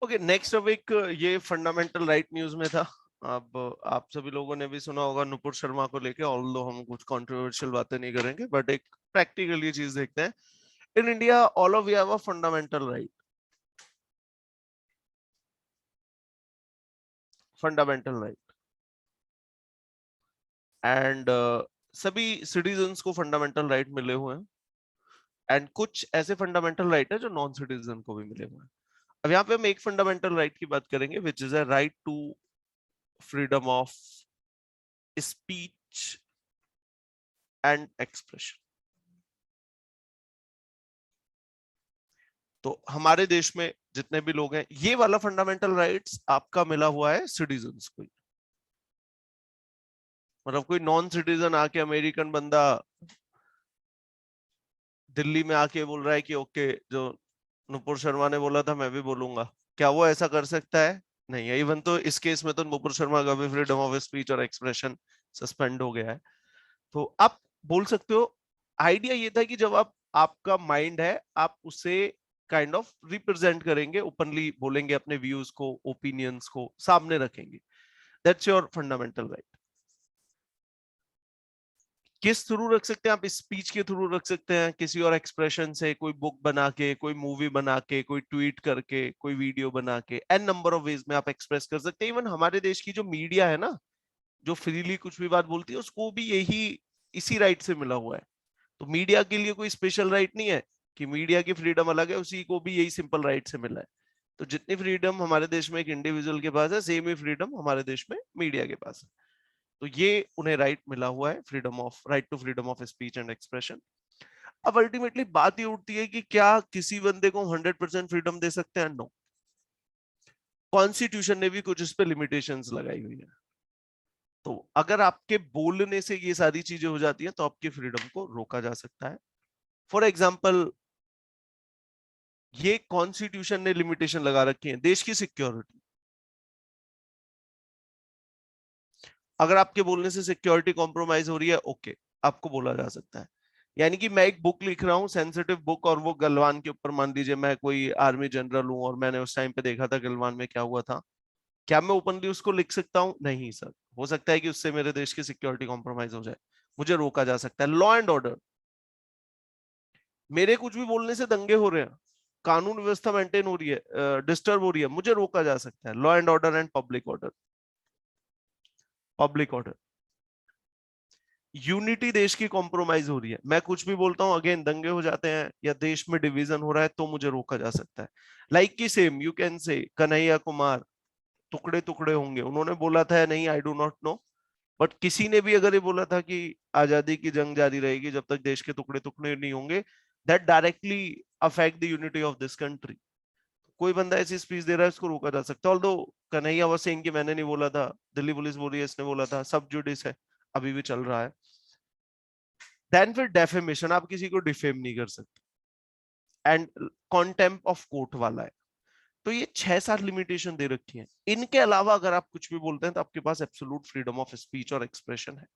ओके, नेक्स्ट अब एक ये फंडामेंटल राइट न्यूज में था। अब आप सभी लोगों ने भी सुना होगा नुपुर शर्मा को लेके, ऑल्दो हम कुछ कंट्रोवर्शियल बातें नहीं करेंगे, बट एक प्रैक्टिकल ये चीज देखते हैं। In India all of we have a fundamental right, fundamental right, and सभी सिटीजन्स को फंडामेंटल राइट मिले हुए हैं, एंड कुछ ऐसे फंडामेंटल राइट है जो नॉन सिटीजन को भी मिले हुए हैं। अब यहाँ पे हम एक फंडामेंटल राइट की बात करेंगे, which is a right to freedom of speech and expression. तो हमारे देश में जितने भी लोग हैं, ये वाला फंडामेंटल राइट्स आपका मिला हुआ है सिटीजन्स को। मतलब कोई नॉन सिटीजन आके, अमेरिकन बंदा दिल्ली में आके बोल रहा है कि ओके, जो नुपुर शर्मा ने बोला था मैं भी बोलूंगा, क्या वो ऐसा कर सकता है? नहीं है। इवन तो इस केस में तो नुपुर शर्मा का भी फ्रीडम ऑफ स्पीच और एक्सप्रेशन सस्पेंड हो गया है। तो आप बोल सकते हो, आइडिया ये था कि जब आपका माइंड है, आप उसे काइंड ऑफ रिप्रेजेंट करेंगे, ओपनली बोलेंगे, अपने व्यूज को, ओपिनियंस को सामने रखेंगे। That's your fundamental right. किस थ्रू रख सकते हैं आप? स्पीच के थ्रू रख सकते हैं, किसी और एक्सप्रेशन से, कोई बुक बना के, कोई मूवी बना के, कोई ट्वीट करके, कोई वीडियो बना के, एन नंबर ऑफ वेज में आप एक्सप्रेस कर सकते हैं। इवन हमारे देश की जो मीडिया है ना, जो फ्रीली कुछ भी बात बोलती है, उसको भी यही इसी राइट से मिला हुआ है। तो मीडिया के लिए कोई स्पेशल राइट नहीं है कि मीडिया की फ्रीडम अलग है, उसी को भी यही सिंपल राइट से मिला है। तो जितनी फ्रीडम हमारे देश में एक इंडिविजुअल के पास है, सेम ही फ्रीडम हमारे देश में मीडिया के पास है। तो ये उन्हें राइट मिला हुआ है, freedom of, right to freedom of speech and expression. अब अल्टीमेटली बात ये उठती है कि क्या किसी बंदे को 100% फ्रीडम दे सकते हैं? नो। कॉन्स्टिट्यूशन ने भी कुछ इस पे लिमिटेशंस लगाई हुई है। तो अगर आपके बोलने से ये सारी चीजें हो जाती हैं, तो आपकी फ्रीडम को रोका जा सकता है। फॉर एग्जाम्पल, ये कॉन्स्टिट्यूशन ने लिमिटेशन लगा रखी है देश की सिक्योरिटी। अगर आपके बोलने से सिक्योरिटी कॉम्प्रोमाइज हो रही है, ओके, आपको बोला जा सकता है। यानी कि मैं एक बुक लिख रहा हूँ, सेंसिटिव बुक, और वो गलवान के ऊपर, मान लीजिए मैं कोई आर्मी जनरल हूँ और मैंने उस टाइम पे देखा था गलवान में क्या हुआ था, क्या मैं ओपनली उसको लिख सकता हूँ? नहीं सर। हो सकता है कि उससे मेरे देश की सिक्योरिटी कॉम्प्रोमाइज हो जाए, मुझे रोका जा सकता है। लॉ एंड ऑर्डर, मेरे कुछ भी बोलने से दंगे हो रहे हैं, कानून व्यवस्था मेंटेन हो रही है, डिस्टर्ब हो रही है, मुझे रोका जा सकता है। Law and order and public order. Public order, unity देश की कॉम्प्रोमाइज हो रही है, मैं कुछ भी बोलता हूं, अगेन दंगे हो जाते हैं या देश में डिवीजन हो रहा है, तो मुझे रोका जा सकता है। लाइक की सेम यू कैन से कन्हैया कुमार टुकड़े टुकड़े होंगे, उन्होंने बोला था नहीं, I do not know, but किसी ने भी अगर ये बोला था कि आजादी की जंग जारी रहेगी जब तक देश के टुकड़े टुकड़े नहीं होंगे, that directly affect the unity of this country. कोई बंदा ऐसी स्पीच दे रहा है, उसको रोका जा सकता है। ऑल्दो कन्हैया वाज सेइंग कि मैंने नहीं बोला था, दिल्ली पुलिस बोल रही है इसने बोला था, सब जुडिस है, अभी भी चल रहा है। देन फिर डेफेमेशन, आप किसी को डिफेम नहीं कर सकते, एंड कॉन्टेम्प्ट ऑफ कोर्ट वाला है। तो ये 6-7 लिमिटेशन दे रखी है। इनके अलावा अगर आप कुछ भी बोलते हैं तो आपके पास एब्सोल्यूट फ्रीडम ऑफ स्पीच और एक्सप्रेशन है।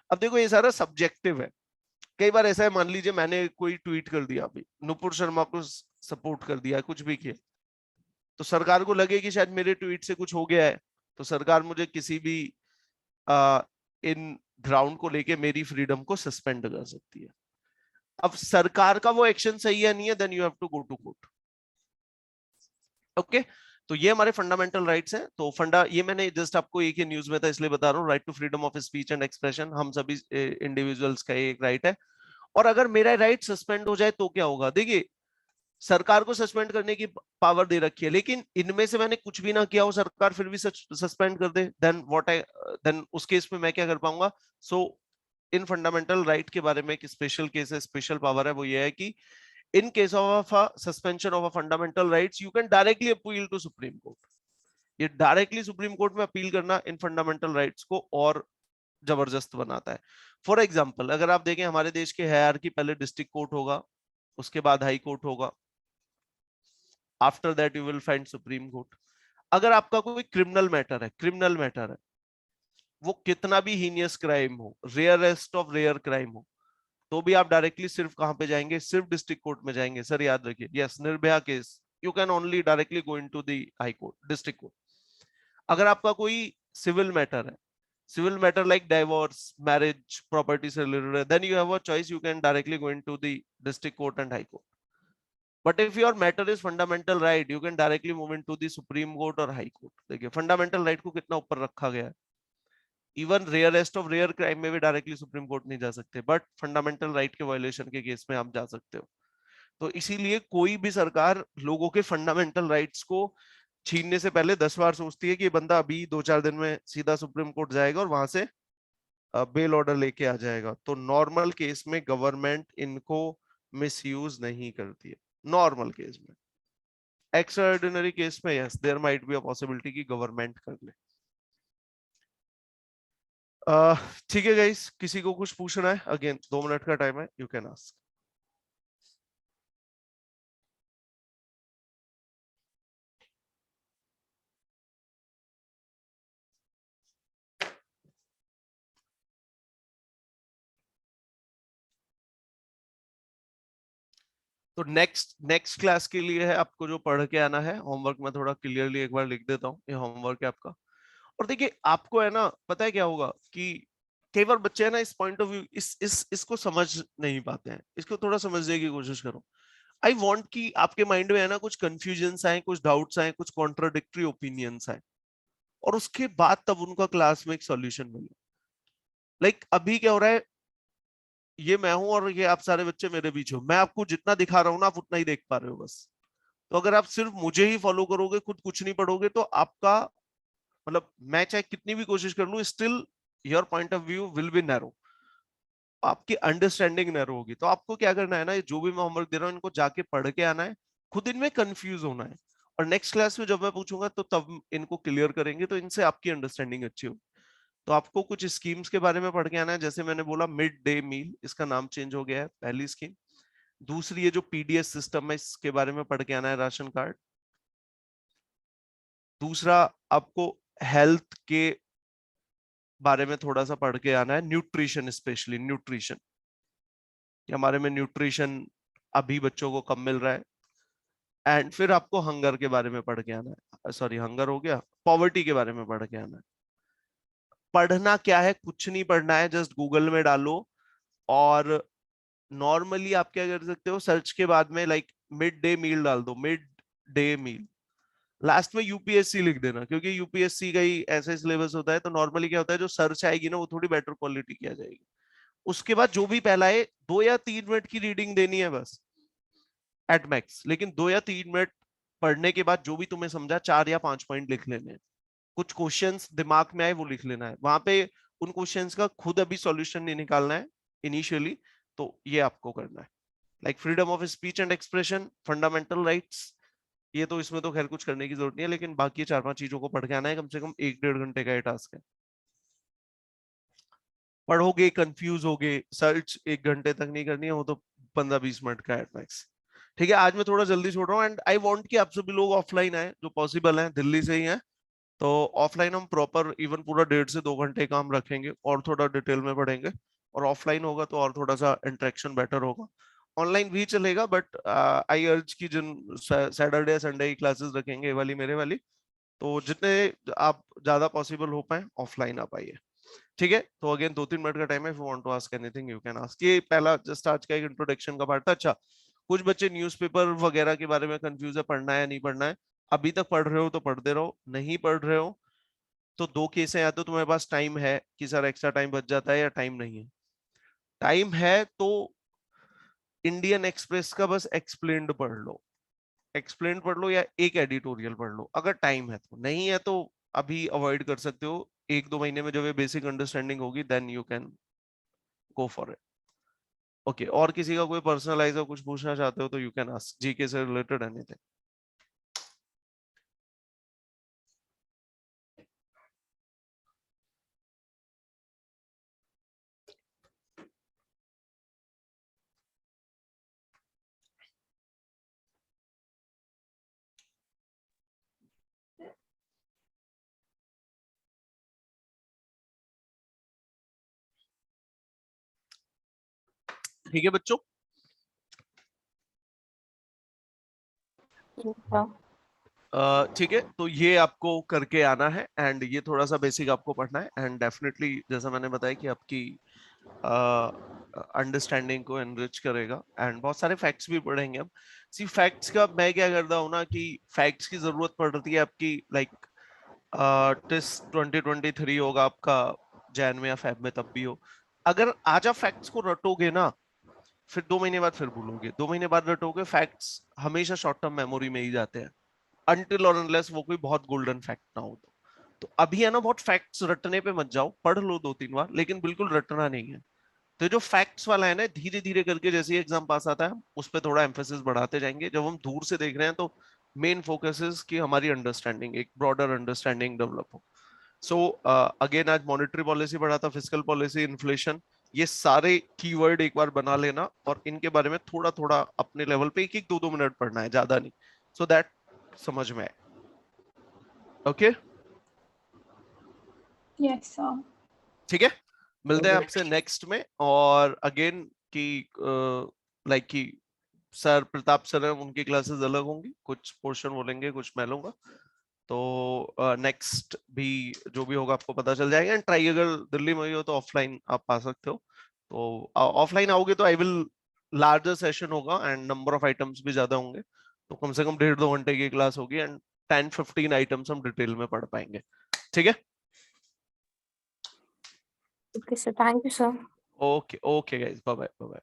अब देखो, ये सारा सब्जेक्टिव है। कई बार ऐसा है, मान लीजिए मैंने कोई ट्वीट कर दिया, अभी नुपुर शर्मा को सपोर्ट कर दिया, कुछ भी किया, तो सरकार को लगे कि शायद मेरे ट्वीट से कुछ हो गया है, तो सरकार मुझे किसी भी इन ग्राउंड को लेके मेरी फ्रीडम को सस्पेंड कर सकती है। अब सरकार का वो एक्शन सही है नहीं है, then you have to go to court. Okay, तो ये हमारे फंडामेंटल राइट्स हैं। तो ये मैंने जस्ट आपको एक ही न्यूज में था इसलिए बता रहा हूँ, right to freedom of speech and expression हम सभी इंडिविजुअल्स का एक राइट है। और अगर मेरा राइट सस्पेंड हो जाए तो क्या होगा? देखिए, सरकार को सस्पेंड करने की पावर दे रखी है, लेकिन इनमें से मैंने कुछ भी ना किया हो, सरकार फिर भी सस्पेंड कर दे, देन उस केस में मैं क्या कर पाऊंगा? सो इन फंडामेंटल राइट के बारे में एक स्पेशल केस है, स्पेशल पावर है, वो ये है कि in case of a suspension of a fundamental rights, you can directly appeal to Supreme Court. ये डायरेक्टली सुप्रीम कोर्ट में अपील करना इन फंडामेंटल राइट्स को और जबरदस्त बनाता है। फॉर एग्जांपल, अगर आप देखें हमारे देश के हायरार्की, पहले डिस्ट्रिक्ट कोर्ट होगा, उसके बाद हाई कोर्ट होगा, after that you will find supreme court. अगर आपका कोई क्रिमिनल मैटर है, वो कितना भी हीनियस क्राइम हो, रेयरेस्ट ऑफ रेयर क्राइम हो, तो भी आप डायरेक्टली सिर्फ कहां पे जाएंगे? सिर्फ डिस्ट्रिक्ट कोर्ट में जाएंगे। सर याद रखिए, yes, Nirbhaya case you can only directly go into the high court, district court. अगर आपका कोई सिविल मैटर है, civil matter like divorce, marriage, property से related, then you have a choice, you can directly go into the district court and high court. But if your matter is fundamental right, you can directly move into the supreme court or high court. देखिए fundamental right को कितना ऊपर रखा गया है. Even rarest of rare crime में भी directly supreme court नहीं जा सकते, but fundamental right के violation के केस में आप जा सकते हो. तो इसीलिए कोई भी सरकार लोगों के फंडामेंटल राइट्स को छीनने से पहले 10 बार सोचती है कि ये बंदा अभी 2-4 दिन में सीधा सुप्रीम कोर्ट जाएगा और वहां से बेल ऑर्डर लेके आ जाएगा. तो नॉर्मल केस में गवर्नमेंट इनको मिसयूज नहीं करती है. नॉर्मल केस में, एक्स्ट्राऑर्डिनरी केस में yes there might be a possibility कि गवर्नमेंट कर ले. ठीक है गाइस, किसी को कुछ पूछना है? अगेन 2 मिनट का टाइम है, यू कैन आस्क. तो नेक्स्ट क्लास के लिए है आपको जो पढ़ के आना है, होमवर्क में थोड़ा क्लियरली एक बार लिख देता हूँ. ये होमवर्क है आपका. और देखिए आपको है ना, पता है क्या होगा कि कई बार बच्चे है ना इस पॉइंट ऑफ व्यू इसको समझ नहीं पाते हैं. इसको थोड़ा समझने की कोशिश करो. आई वांट कि आपके माइंड में है ना कुछ कंफ्यूजन्स आए, कुछ डाउट्स आए, कुछ कॉन्ट्राडिक्टरी ओपिनियंस आए, और उसके बाद तब उनका क्लास में एक सॉल्यूशन मिले. लाइक अभी क्या हो रहा है, ये मैं हूं और ये आप सारे बच्चे मेरे बीच हो. मैं आपको जितना दिखा रहा हूं ना, आप उतना ही देख पा रहे हो बस. तो अगर आप सिर्फ मुझे ही फॉलो करोगे, खुद कुछ नहीं पढ़ोगे, तो आपका मतलब मैं चाहे कितनी भी कोशिश कर लूं, still your point of view will be narrow. आपकी अंडरस्टैंडिंग नैरो होगी. तो आपको क्या करना है ना, जो भी मैं होमवर्क दे रहा हूँ इनको जाके पढ़ के आना है, खुद इनमें कंफ्यूज होना है, और नेक्स्ट क्लास में जब मैं पूछूंगा तो तब इनको क्लियर करेंगे, तो इनसे आपकी अंडरस्टैंडिंग अच्छी होगी. तो आपको कुछ स्कीम्स के बारे में पढ़ के आना है. जैसे मैंने बोला मिड डे मील, इसका नाम चेंज हो गया है, पहली स्कीम. दूसरी ये जो पीडीएस सिस्टम है, इसके बारे में पढ़ के आना है, राशन कार्ड. दूसरा आपको हेल्थ के बारे में थोड़ा सा पढ़ के आना है, न्यूट्रिशन, स्पेशली न्यूट्रिशन. हमारे में न्यूट्रिशन अभी बच्चों को कम मिल रहा है. एंड फिर आपको हंगर के बारे में पढ़ के आना है, सॉरी हंगर हो गया, पॉवर्टी के बारे में पढ़ के आना है. पढ़ना क्या है, कुछ नहीं पढ़ना है, जस्ट गूगल में डालो, और नॉर्मली आप क्या कर सकते हो, सर्च के बाद में लाइक मिड डे मील डाल दो, मिड डे मील, लास्ट में यूपीएससी लिख देना, क्योंकि यूपीएससी का ही ऐसा सिलेबस होता है. तो नॉर्मली क्या होता है, जो सर्च आएगी ना वो थोड़ी बेटर क्वालिटी की आ जाएगी. उसके बाद जो भी पहला है 2 या 3 मिनट की रीडिंग देनी है बस एट मैक्स. लेकिन 2 या 3 मिनट पढ़ने के बाद जो भी तुम्हें समझा, 4 या 5 पॉइंट लिख लेने हैं. कुछ क्वेश्चंस दिमाग में आए वो लिख लेना है. वहां पे उन क्वेश्चंस का खुद अभी सॉल्यूशन नहीं निकालना है इनिशियली. तो ये आपको करना है. Like freedom of speech and expression, fundamental rights, ये तो इसमें तो खैर कुछ करने की जरूरत नहीं है, लेकिन बाकी 4-5 चीजों को पढ़ के आना है. कम से कम 1-1.5 घंटे का ये टास्क है. पढ़ोगे, कंफ्यूज होगे, सर्च 1 घंटे तक नहीं करनी है, वो तो 15-20 मिनट का एट मैक्स. ठीक है, आज मैं थोड़ा जल्दी छोड़ रहा हूँ. एंड आई वांट कि आप सभी लोग ऑफलाइन आए, जो पॉसिबल है, दिल्ली से ही है. तो ऑफलाइन हम प्रॉपर इवन पूरा 1.5 से 2 घंटे काम रखेंगे, और थोड़ा डिटेल में पढ़ेंगे. और ऑफलाइन होगा तो और थोड़ा सा इंटरेक्शन बेटर होगा. ऑनलाइन भी चलेगा, बट आई अर्ज की जिन सैटरडे संडे की क्लासेस रखेंगे, ये वाली मेरे वाली, तो जितने आप ज्यादा पॉसिबल हो पाए ऑफलाइन आ पाइए. ठीक है, तो अगेन 2-3 मिनट का टाइम है. If you want to ask anything you can ask. ये पहला जस्ट आज का एक इंट्रोडक्शन का पार्ट था. अच्छा, कुछ बच्चे न्यूज़पेपर वगैरह के बारे में कंफ्यूज है, पढ़ना है या नहीं पढ़ना है. अभी तक पढ़ रहे हो तो पढ़ते रहो, नहीं पढ़ रहे हो तो 2 केस है, या तो तुम्हारे पास टाइम है कि सर एक्स्ट्रा टाइम बच जाता है, या टाइम नहीं है. टाइम है तो इंडियन एक्सप्रेस का बस एक्सप्लेन्ड पढ़ लो, एक्सप्लेन पढ़ लो, या एक एडिटोरियल पढ़ लो, अगर टाइम है तो. नहीं है तो अभी अवॉइड कर सकते हो. 1-2 महीने में जब ये बेसिक अंडरस्टैंडिंग होगी, then you can go for it. Okay, और किसी का कोई पर्सनलाइज हो, कुछ पूछना चाहते हो तो यू कैन आस्क, जीके से रिलेटेड एनीथिंग. ठीक है बच्चों, ठीक है, तो ये आपको करके आना है एंड ये थोड़ा सा बेसिक आपको पढ़ना है एंड डेफिनेटली जैसा मैंने बताया कि आपकी अंडरस्टैंडिंग को एनरिच करेगा एंड बहुत सारे फैक्ट्स भी पढ़ेंगे हम। सी फैक्ट्स का मैं क्या करता हूँ ना कि फैक्ट्स की जरूरत पड़ती है आपकी लाइक टेस्ट 2023 होगा आपका जैन में या फेब में, तब भी हो, अगर आज आप फैक्ट्स को रटोगे ना फिर 2 महीने बाद फिर भूलोगे, 2 महीने बाद रटोगे, फैक्ट्स हमेशा शॉर्ट टर्म मेमोरी में ही जाते हैं अनटिल और अनलेस वो कोई बहुत गोल्डन फैक्ट ना हो। तो अभी है ना बहुत फैक्ट्स रटने पे मत जाओ, पढ़ लो 2-3 बार लेकिन बिल्कुल रटना नहीं है। तो जो फैक्ट्स वाला है ना धीरे धीरे करके जैसे एग्जाम पास आता है उस पर थोड़ा एम्फेसिस बढ़ाते जाएंगे। जब हम दूर से देख रहे हैं तो मेन फोकस इज कि हमारी अंडरस्टैंडिंग, एक ब्रॉडर अंडरस्टैंडिंग डेवलप हो। सो अगेन आज मॉनेटरी पॉलिसी पढ़ा था, फिस्कल पॉलिसी, इन्फ्लेशन, ये सारे कीवर्ड एक बार बना लेना और इनके बारे में थोड़ा थोड़ा अपने लेवल पे 1-1 2-2 मिनट पढ़ना है, ज्यादा नहीं, सो दैट समझ में आए। Okay yes sir. ठीक है, मिलते हैं Okay. आपसे नेक्स्ट में। और अगेन की लाइक की सर प्रताप सर हैं उनकी क्लासेस अलग होंगी, कुछ पोर्शन बोलेंगे कुछ मैं लूंगा, तो नेक्स्ट भी जो भी होगा आपको पता चल जाएगा। एंड ट्राई अगर दिल्ली में ही हो तो ऑफलाइन आप आ सकते हो, तो ऑफलाइन आओगे तो आई विल लार्जर सेशन होगा एंड नंबर ऑफ आइटम्स भी ज्यादा होंगे, तो कम से कम 1.5-2 घंटे की क्लास होगी एंड 10-15 आइटम्स हम डिटेल में पढ़ पाएंगे। ठीक है, Okay, sir. Thank you, sir. Okay okay guys, bye bye bye.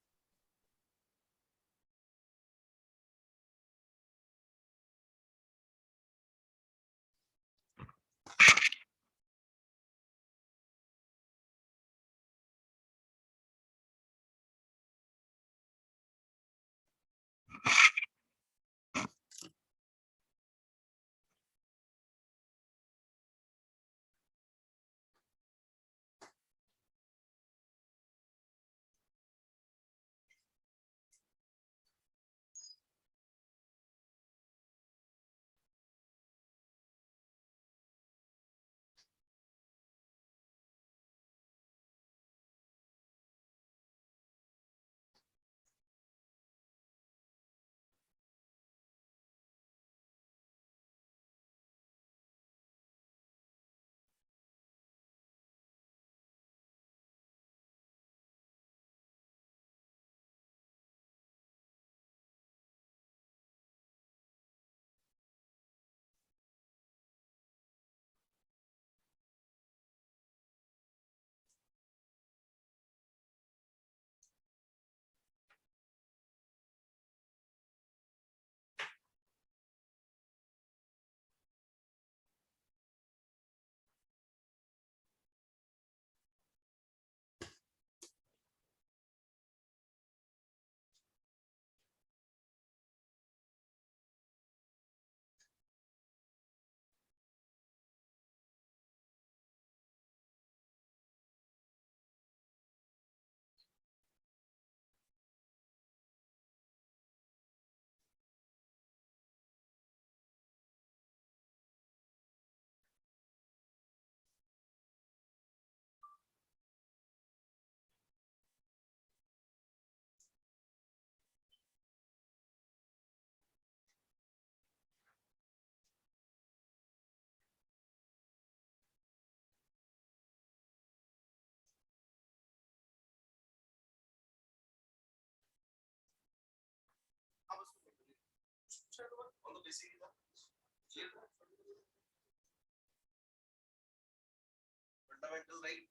Fundamental right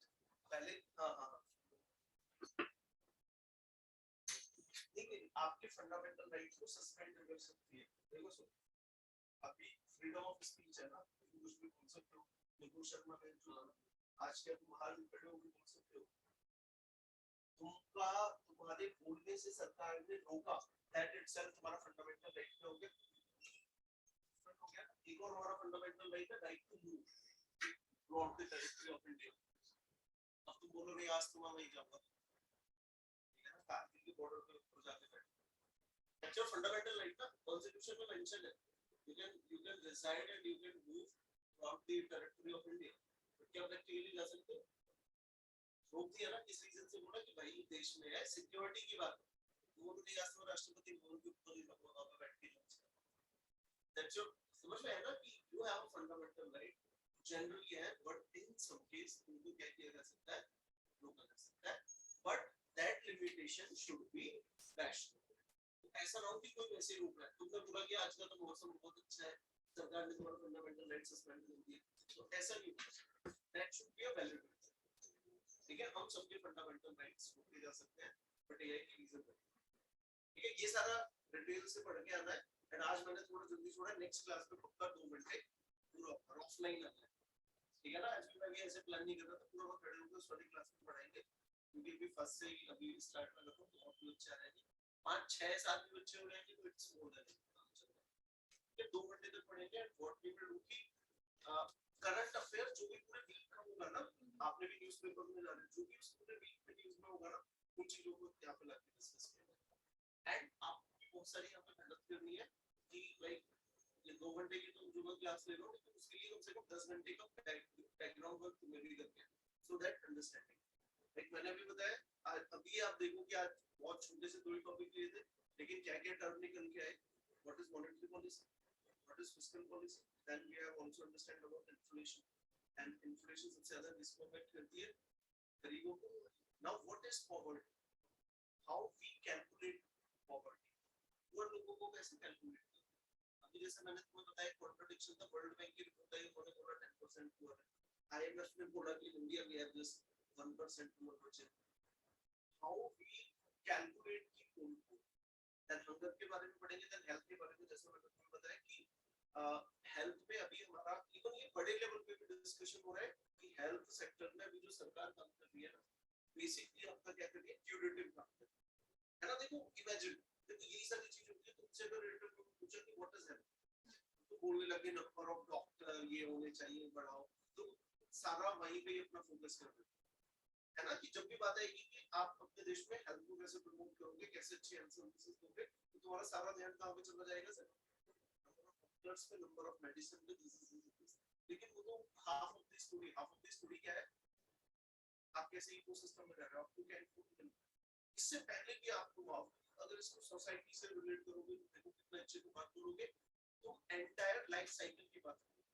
पहले, हाँ हाँ नहीं, आपके फंडामेंटल राइट को सस्पेंड कर सकती है। देखो सर, अभी फ्रीडम ऑफ स्पीच है ना, तुम कुछ भी बोल सकते हो, नुपुर शर्मा ने जो आज के तुम हाल खड़े हो भी बोल सकते हो, तुम्हारे बोलने से सरकार ने रोका, दैट इटसेल्फ तुम्हारा फंडामेंटल राइट पे हो गया। एक और हमारा फंडामेंटल राइट है, right to move throughout the territory of India. अब तुम बोलो नहीं आज तुम वहीं जाऊंगा, कारगिल के बॉर्डर पे ऊपर जाके बैठो, दैट्स योर फंडामेंटल राइट ना, कॉन्स्टिट्यूशन में मेंशन है, you can reside and you can move throughout the territory of India, but क्या प्रैक्टिकली जा सकते हो? रोक दिया ना, किस रीजन से बोला कि भाई देश में है सिक्योरिटी की बात, वो तो नहीं आज तो राष्ट्रपति भवन के ऊपर ही बैठ के दैट्स योर, समझ में है ना कि you have a fundamental right generally है, बट इन सम केस उनको क्या किया जा सकता है, रोका जा सकता है, but that limitation should be rational. ऐसा ना हो कि कोई वैसे रोक रहा है, तुमने बोला कि आज का तो मौसम बहुत अच्छा है, सरकार ने तुम्हारा फंडामेंटल राइट सस्पेंड कर दिया, तो ऐसा नहीं होता, that should be a valid reason. ठीक है, हम सबके फंडामेंटल राइट्स रोके जा सकते हैं, बट ये एक रीजन है। ठीक है, ये सारा डिटेल से पढ़ के आना है, एंड आज मैंने थोड़ा जल्दी छोड़ा, नेक्स्ट क्लास में पक्का 2 घंटे पूरा ऑफलाइन आना है। ठीक है ना, आज मैं भी ऐसे प्लान नहीं कर रहा था, पूरा वक्त खड़े होकर स्टडी क्लास में पढ़ाएंगे, क्योंकि अभी फर्स्ट से ही अभी स्टार्ट कर रहा हूं, बहुत बच्चे आ रहे हैं, 5 6 7 भी बच्चे हो रहे हैं, तो इट्स मोर देन ये 2 घंटे तक पढ़ेंगे। And what we will do की करंट अफेयर जो भी पूरे वीक का होगा ना, आपने भी न्यूज़पेपर में जाना है, जो भी उस पूरे वीक में न्यूज़ में होगा ना, उन चीजों को यहाँ पे लाके डिस्कस करेंगे। एंड आपको बहुत सारी यहाँ पे मेहनत करनी है कि लाइक ये 2 घंटे की तुम जो क्लास ले लो, लेकिन उसके लिए कम से कम 10 घंटे का बैकग्राउंड वर्क तुम्हें भी करके, सो दैट अंडरस्टैंडिंग। लाइक मैंने अभी बताया, अभी आप देखो कि आज बहुत छोटे से 2 टॉपिक लिए थे, लेकिन क्या क्या टर्म निकल के आए, what is monetary policy, what is fiscal policy, then we have also understand about inflation, and inflation सबसे ज्यादा किसको अफेक्ट करती है, गरीबों को। Now what is poverty, how we calculate poverty, poor लोगों को कैसे कैलकुलेट करते हैं। अभी जैसे मैंने तुम्हें बताया कॉन्ट्रडिक्शन था, वर्ल्ड बैंक की रिपोर्ट आई, उन्होंने बोला 10% पुअर है, आईएमएफ ने बोला कि India we have just 1% poor बचे। हाउ वी कैलकुलेट की उनको, देन हंगर के बारे में पढ़ेंगे, देन हेल्थ के बारे में, जैसे मैंने तुम्हें बताया कि हेल्थ में अभी हमारा इवन ये बड़े लेवल पे भी डिस्कशन हो रहा है कि हेल्थ सेक्टर में अभी जो सरकार काम कर रही है ना, बेसिकली आपका क्या कर रही है, क्यूरेटिव काम कर रही है ना। देखो इमेजिन, देखो यही सारी चीजें होती है, तुमसे अगर रिलेटिव को पूछा कि व्हाट इज हेल्थ, तो बोलने लगे नंबर ऑफ डॉक्टर ये होने चाहिए बढ़ाओ, तो सारा वहीं पे अपना फोकस कर रहे है ना, कि जब भी बात आएगी कि आप अपने देश में हेल्थ को कैसे प्रमोट करोगे, कैसे अच्छी हेल्थ सर्विसेज दोगे, तो तुम्हारा सारा ध्यान कहां पे चला जाएगा सर, डॉक्टर्स पे, नंबर ऑफ मेडिसिन पे, डिजीजेस। लेकिन वो तो हाफ ऑफ द स्टोरी क्या है, आप कैसे इकोसिस्टम में रह रहे हो, आपको क्या इनपुट मिल रहा है, इससे पहले भी आपको माफ, अगर इसको सोसाइटी से रिलेट करोगे तो देखो कितना अच्छे को बात करोगे, तो एंटायर लाइफ साइकिल की बात करोगे।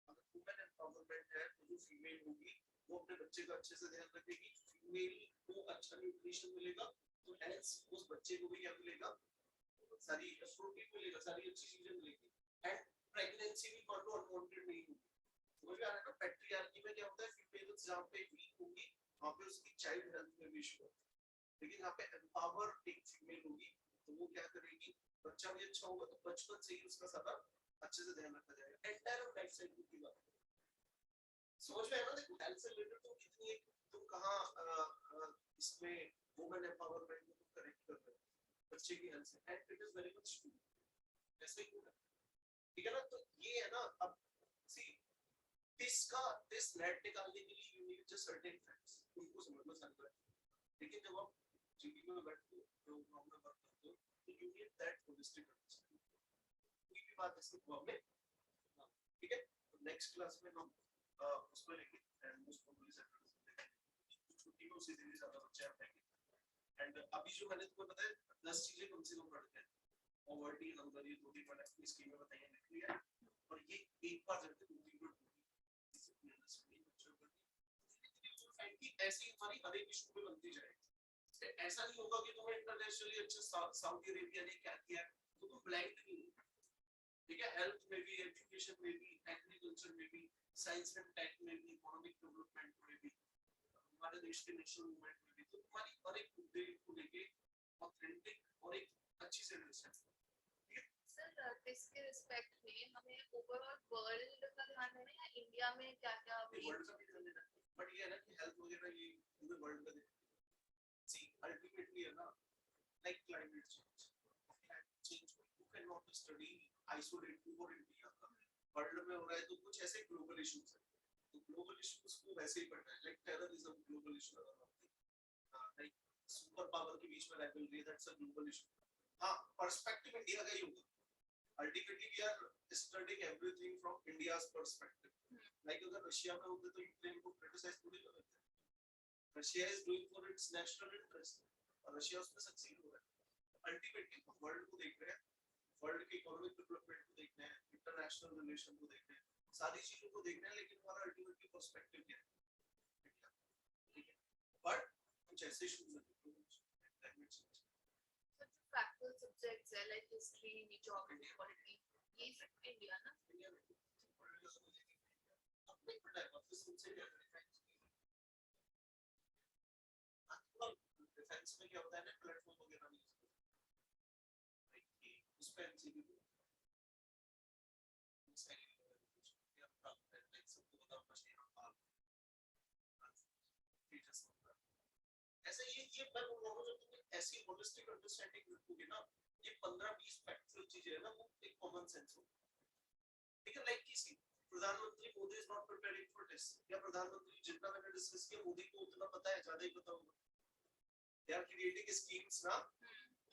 अगर वुमेन एम्पावरमेंट है, तो जो फीमेल होगी वो अपने बच्चे का अच्छे से ध्यान रखेगी, फीमेल को अच्छा न्यूट्रिशन मिलेगा, तो हेल्थ उस बच्चे को भी क्या मिलेगा, सारी प्रोटीन मिलेगा, सारी अच्छी चीजें मिलेगी, एंड प्रेगनेंसी भी मान लो अनवांटेड नहीं होगी। समझ में आ रहा है ना, पैट्रियार्की में क्या होता है, फीमेल जहां पे वीक होगी वहां पे उसकी चाइल्ड हेल्थ में भी इशू होता है, लेकिन यहाँ पे एम्पावर एक फीमेल होगी तो वो क्या करेगी, बच्चा भी अच्छा होगा, तो बचपन से ही उसका सारा अच्छे से ध्यान रखा जाएगा, एंटायर लाइफ साइकिल की बात। समझ में आया ना, देखो हेल्थ से रिलेटेड तो कितनी तुम कहां इसमें वुमेन एम्पावरमेंट में तुम कनेक्ट कर रहे हो बच्चे की हेल्थ से, and it is very much true, ऐसे ही होगा। ठीक है ना, तो ये है ना, अब सी दिस नेट निकालने के लिए you need just certain facts, उनको समझना सारी बात, लेकिन जब आप जीडी में बैठते हो, प्रोग्राम में वर्क करते हो, तो you need that holistic understanding, कोई भी बात ऐसे प्रॉब्लम। ठीक है, तो नेक्स्ट क्लास में हम उसमें लेंगे, एंड मोस्ट प्रोबब्ली सैटरडे छुट्टी में उसी दिन ही ज्यादा बच्चे आते हैं, एंड अभी जो मैंने तुम्हें बताया 10 चीजें कम से कम पढ़ते हैं, पॉवर्टी, हंगर, ये 2-3 मैंने स्कीमें बताई लिख लिया, और ये एक बार जब तक ऐसी हमारी हर एक इशू पे बनती जाएगी। ऐसा नहीं होगा कि तुम्हें इंटरनेशनली अच्छा सऊदी अरेबिया ने क्या किया तो तुम ब्लैंक नहीं हो। ठीक है, हेल्थ में भी, एजुकेशन में भी, एग्रीकल्चर में भी, साइंस एंड टेक में भी, इकोनॉमिक डेवलपमेंट में भी, हमारे देश के नेशनल मूवमेंट में भी, तो तुम्हारी हर एक मुद्दे को लेके ऑथेंटिक और एक अच्छी से अंडरस्टैंड। सर इसके रिस्पेक्ट में हमें ओवरऑल वर्ल्ड का ध्यान देना है या इंडिया में क्या-क्या वर्ल्ड का भी ध्यान देना, बट ये है ना कि हेल्थ वगैरह ये पूरे वर्ल्ड का देखना। सी अल्टीमेटली है ना, like climate change you can not study isolate for India का, वर्ल्ड में हो रहा है तो कुछ ऐसे ग्लोबल इश्यूज है, तो ग्लोबल इश्यूज को वैसे ही पढ़ना है, लाइक टेररिज्म ग्लोबल इशू है, लाइक सुपर पावर के बीच में rivalry, that's a global issue. हां, पर्सपेक्टिव इंडिया का ही होगा, ultimately we are studying everything from India's perspective. Like अगर रशिया में होते तो यूक्रेन को क्रिटिसाइज थोड़ी कर रहे थे, Russia is doing for its national interest और रशिया उसमें सक्सीड हो रहा है। अल्टीमेटली हम वर्ल्ड को देख रहे हैं, वर्ल्ड की इकोनॉमिक डेवलपमेंट को देखना है, इंटरनेशनल रिलेशन को देखना है, सारी चीजों को देखना है, लेकिन हमारा अल्टीमेटली पर्सपेक्टिव क्या है, ठीक है? बट कुछ ऐसे इश्यूज हैं क्लाइमेट चेंज, So जो factual subjects है like history, geography, politics, ये सिर्फ इंडिया ना? इंडिया में अपने पढ़ा है वापस उनसे क्या करें? डिफेंस में क्या होता है ना, प्लेटफॉर्म वगैरह नहीं उस पे एमसीक्यू ऐसे ये मैं बोल रहा हूँ, जब तुम ऐसी होलिस्टिक अंडरस्टैंडिंग रखोगे ना, ये 15-20 फैक्चुअल चीजें है ना, वो एक कॉमन सेंस हो, ठीक है? लाइक किसी प्रधानमंत्री Modi is not preparing for test, या प्रधानमंत्री जितना मैंने डिस्कस किया मोदी को उतना पता है, ज्यादा ही पता होगा। दे आर क्रिएटिंग स्कीम्स ना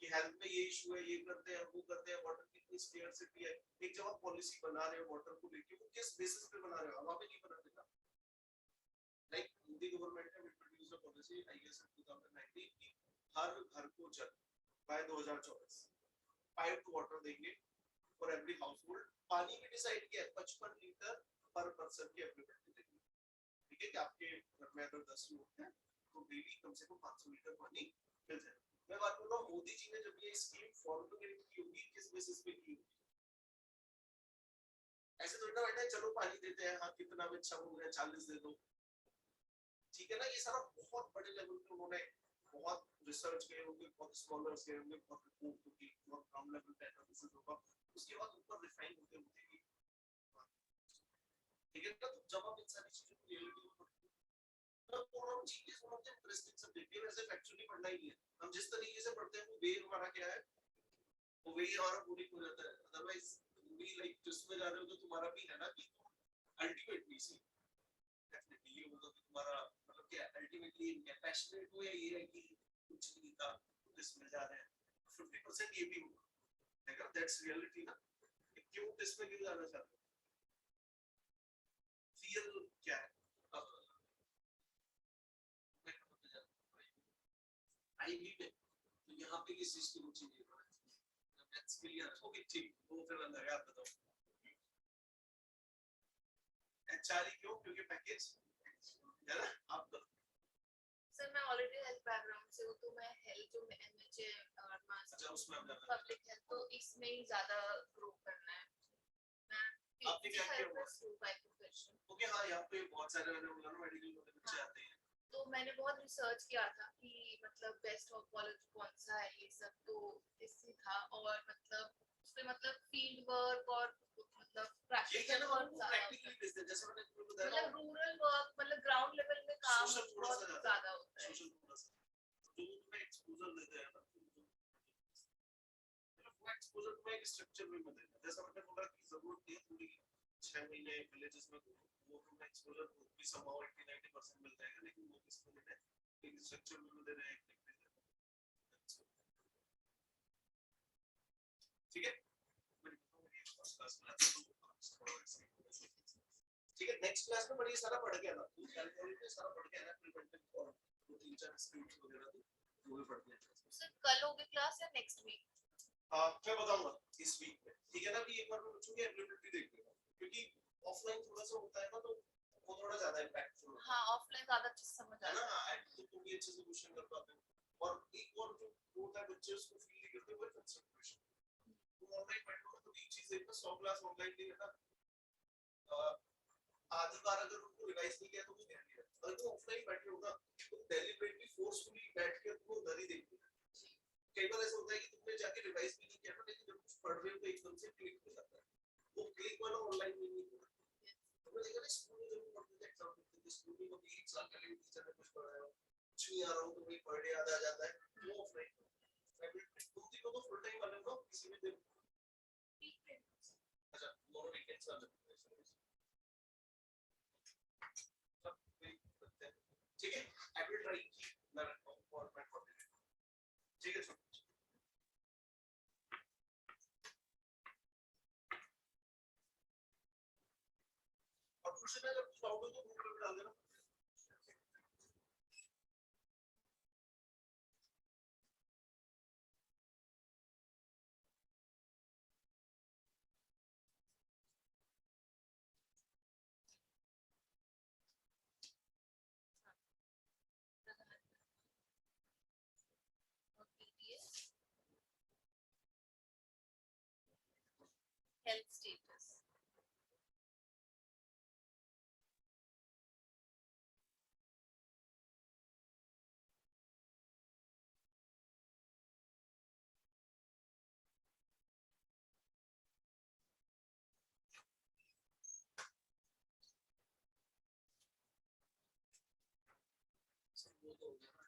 कि हेल्थ में ये इशू है, ये करते हैं, वो करते हैं, वाटर की इतनी स्केर्सिटी है। एक जब आप पॉलिसी बना रहे हो वाटर को लेके, वो किस बेसिस पे बना रहे हो? हवा में नहीं बना रहे ना। लाइक मोदी गवर्नमेंट ने introduce a policy I guess in 2019 की हर घर को जल बाय 2024 पाइप्ड वाटर देंगे फॉर एवरी हाउसहोल्ड। पानी भी डिसाइड किया है 55 लीटर पर पर्सन के एवरीबॉडी देंगे, ठीक है? कि आपके घर में अगर 10 लोग हैं तो डेली कम से कम 500 लीटर पानी मिल जाए। मैं बात कर रहा हूँ मोदी जी ने जब ये स्कीम फॉर्मुलेट की होगी किस बेसिस पे की होगी? ऐसे तो ना बैठा है चलो पानी देते हैं, हाँ कितना में अच्छा हो गया 40 दे दो, ठीक है ना? ये सारा बहुत बड़े लेवल पे उन्होंने बहुत रिसर्च किए होंगे, बहुत स्कॉलर्स गए होंगे, बहुत रिपोर्ट होगी, बहुत ग्राउंड लेवल पे एनालिसिस होगा, उसके बाद ऊपर रिफाइन होते होते ही, ठीक है ना? तो जब आप इन सारी चीजों को रियलिटी में पढ़ते हो तो हम चीजें समझते हैं, इंटरेस्टिंग सब्जेक्ट है, वैसे फैक्चुअली पढ़ना ही है। हम जिस तरीके से पढ़ते हैं वो वे हमारा क्या है, वो वे हमारा पूरी हो जाता है। अदरवाइज भी लाइक जिसमें जा रहे हो तो तुम्हारा भी है ना कि अल्टीमेटली सी डेफिनेटली ये होगा कि तुम्हारा मतलब क्या अल्टीमेटली पैशनेट हो, या ये है कि कुछ नहीं था इसमें जा रहे हैं 50% ये भी होगा, लेकिन दैट्स रियलिटी ना। क्यों इसमें क्यों जाना चाहते हो? रियल क्या है? आईबी में तो यहाँ पे किस चीज की रुचि नहीं है? मैथ्स क्लियर ओके, ठीक, वो फिर अलग है, आप बताओ। एचआरई क्यों? क्योंकि पैकेज है ना आपका। सर मैं ऑलरेडी हेल्थ बैकग्राउंड से हूँ, तो मैं हेल्थ जो एमएच है और अच्छा उसमें आप जाना पब्लिक हेल्थ, तो इसमें ही ज्यादा ग्रो करना है। मैं आपने क्या किया हुआ? By profession. ओके हाँ, यहाँ पे बहुत सारे मैंने बोला ना मेडिकल में बच्चे आते हैं, तो मैंने बहुत रिसर्च किया था कि मतलब बेस्ट ऑफ कॉलेज कौन सा है, ये सब तो इससे था। और मतलब उसमें मतलब फील्ड वर्क और मतलब ये क्या प्रैक्टिकल ना वर्क वो ज्यादा प्रैक्टिकली होता है। बेस्ड है, जैसे मैंने तुम्हें बताया मतलब रूरल वर्क मतलब ग्राउंड लेवल में काम सोशल थोड़ा बहुत सा ज्यादा होता है। सोशल थोड़ा सा जो तुम्हें एक्सपोजर देते हैं ना, वो एक्सपोजर तुम्हें एक स्ट्रक्चर में मिलेगा। जैसा मैंने बोला कि जरूरत नहीं है थोड़ी 6 महीने विलेजेस में घूमो, वो तुम्हें एक्सपोजर भी समाउ 80-90% मिल जाएगा, लेकिन वो किसको मिले एक स्ट्रक्चर में मिल रहा है, ठीक है? ठीक है, नेक्स्ट क्लास में बड़ी सारा पढ़ गया ना, सारा पढ़ गया ना, प्रिवेंटिव और 2-3-4 स्किल्स वगैरह वो भी पढ़ गया। सर कल होगी क्लास या नेक्स्ट वीक? मैं बताऊंगा इस वीक में, ठीक है ना? भी एक बार मैं बच्चों की एबिलिटी देख लूंगा, क्योंकि ऑफलाइन थोड़ा सा होता है ना, तो वो थोड़ा ज्यादा इम्पैक्टफुल होता है। हाँ ऑफलाइन ज्यादा अच्छे से समझ है ना? आता है। तो तुम भी अच्छे से क्वेश्चन कर पाते हो। और एक और जो होता है बच्चे उसको फील नहीं करते, वो है कंसंट्रेशन। तुम ऑनलाइन पढ़ लो तो ये चीज देखना, 100 क्लास ऑनलाइन नहीं है ना, आधी बार अगर उनको रिवाइज नहीं किया तो वो ध्यान नहीं रहता। अगर तुम ऑफलाइन बैठे हो ना, तुम डेलिबरेटली फोर्सफुली बैठ के तुम उधर ही देखते हो। कई बार ऐसा होता है कि तुमने जाके रिवाइज भी नहीं किया ना, लेकिन जब कुछ पढ़ रहे हो तो एकदम से क्लिक हो जाता है। वो क्लिक वाला ऑनलाइन में नहीं होता। तुमने देखा ना स्कूल में जब पढ़ते थे एग्जाम देते थे, स्कूल में कभी 1 साल पहले टीचर ने कुछ पढ़ाया हो, कुछ नहीं आ रहा हो तो वही पढ़ के याद आ जाता है, वो ऑफलाइन। तुम तीनों तो फुल टाइम वाले हो, किसी भी दिन। अच्छा दोनों वीकेंड्स वाले, ठीक है? आई विल ट्राई की मैं रखता हूं फॉर्मेट फॉर दिस, ठीक है? और क्वेश्चन अगर कुछ डाउट हो तो ग्रुप में डाल देना। तो हो गया ना।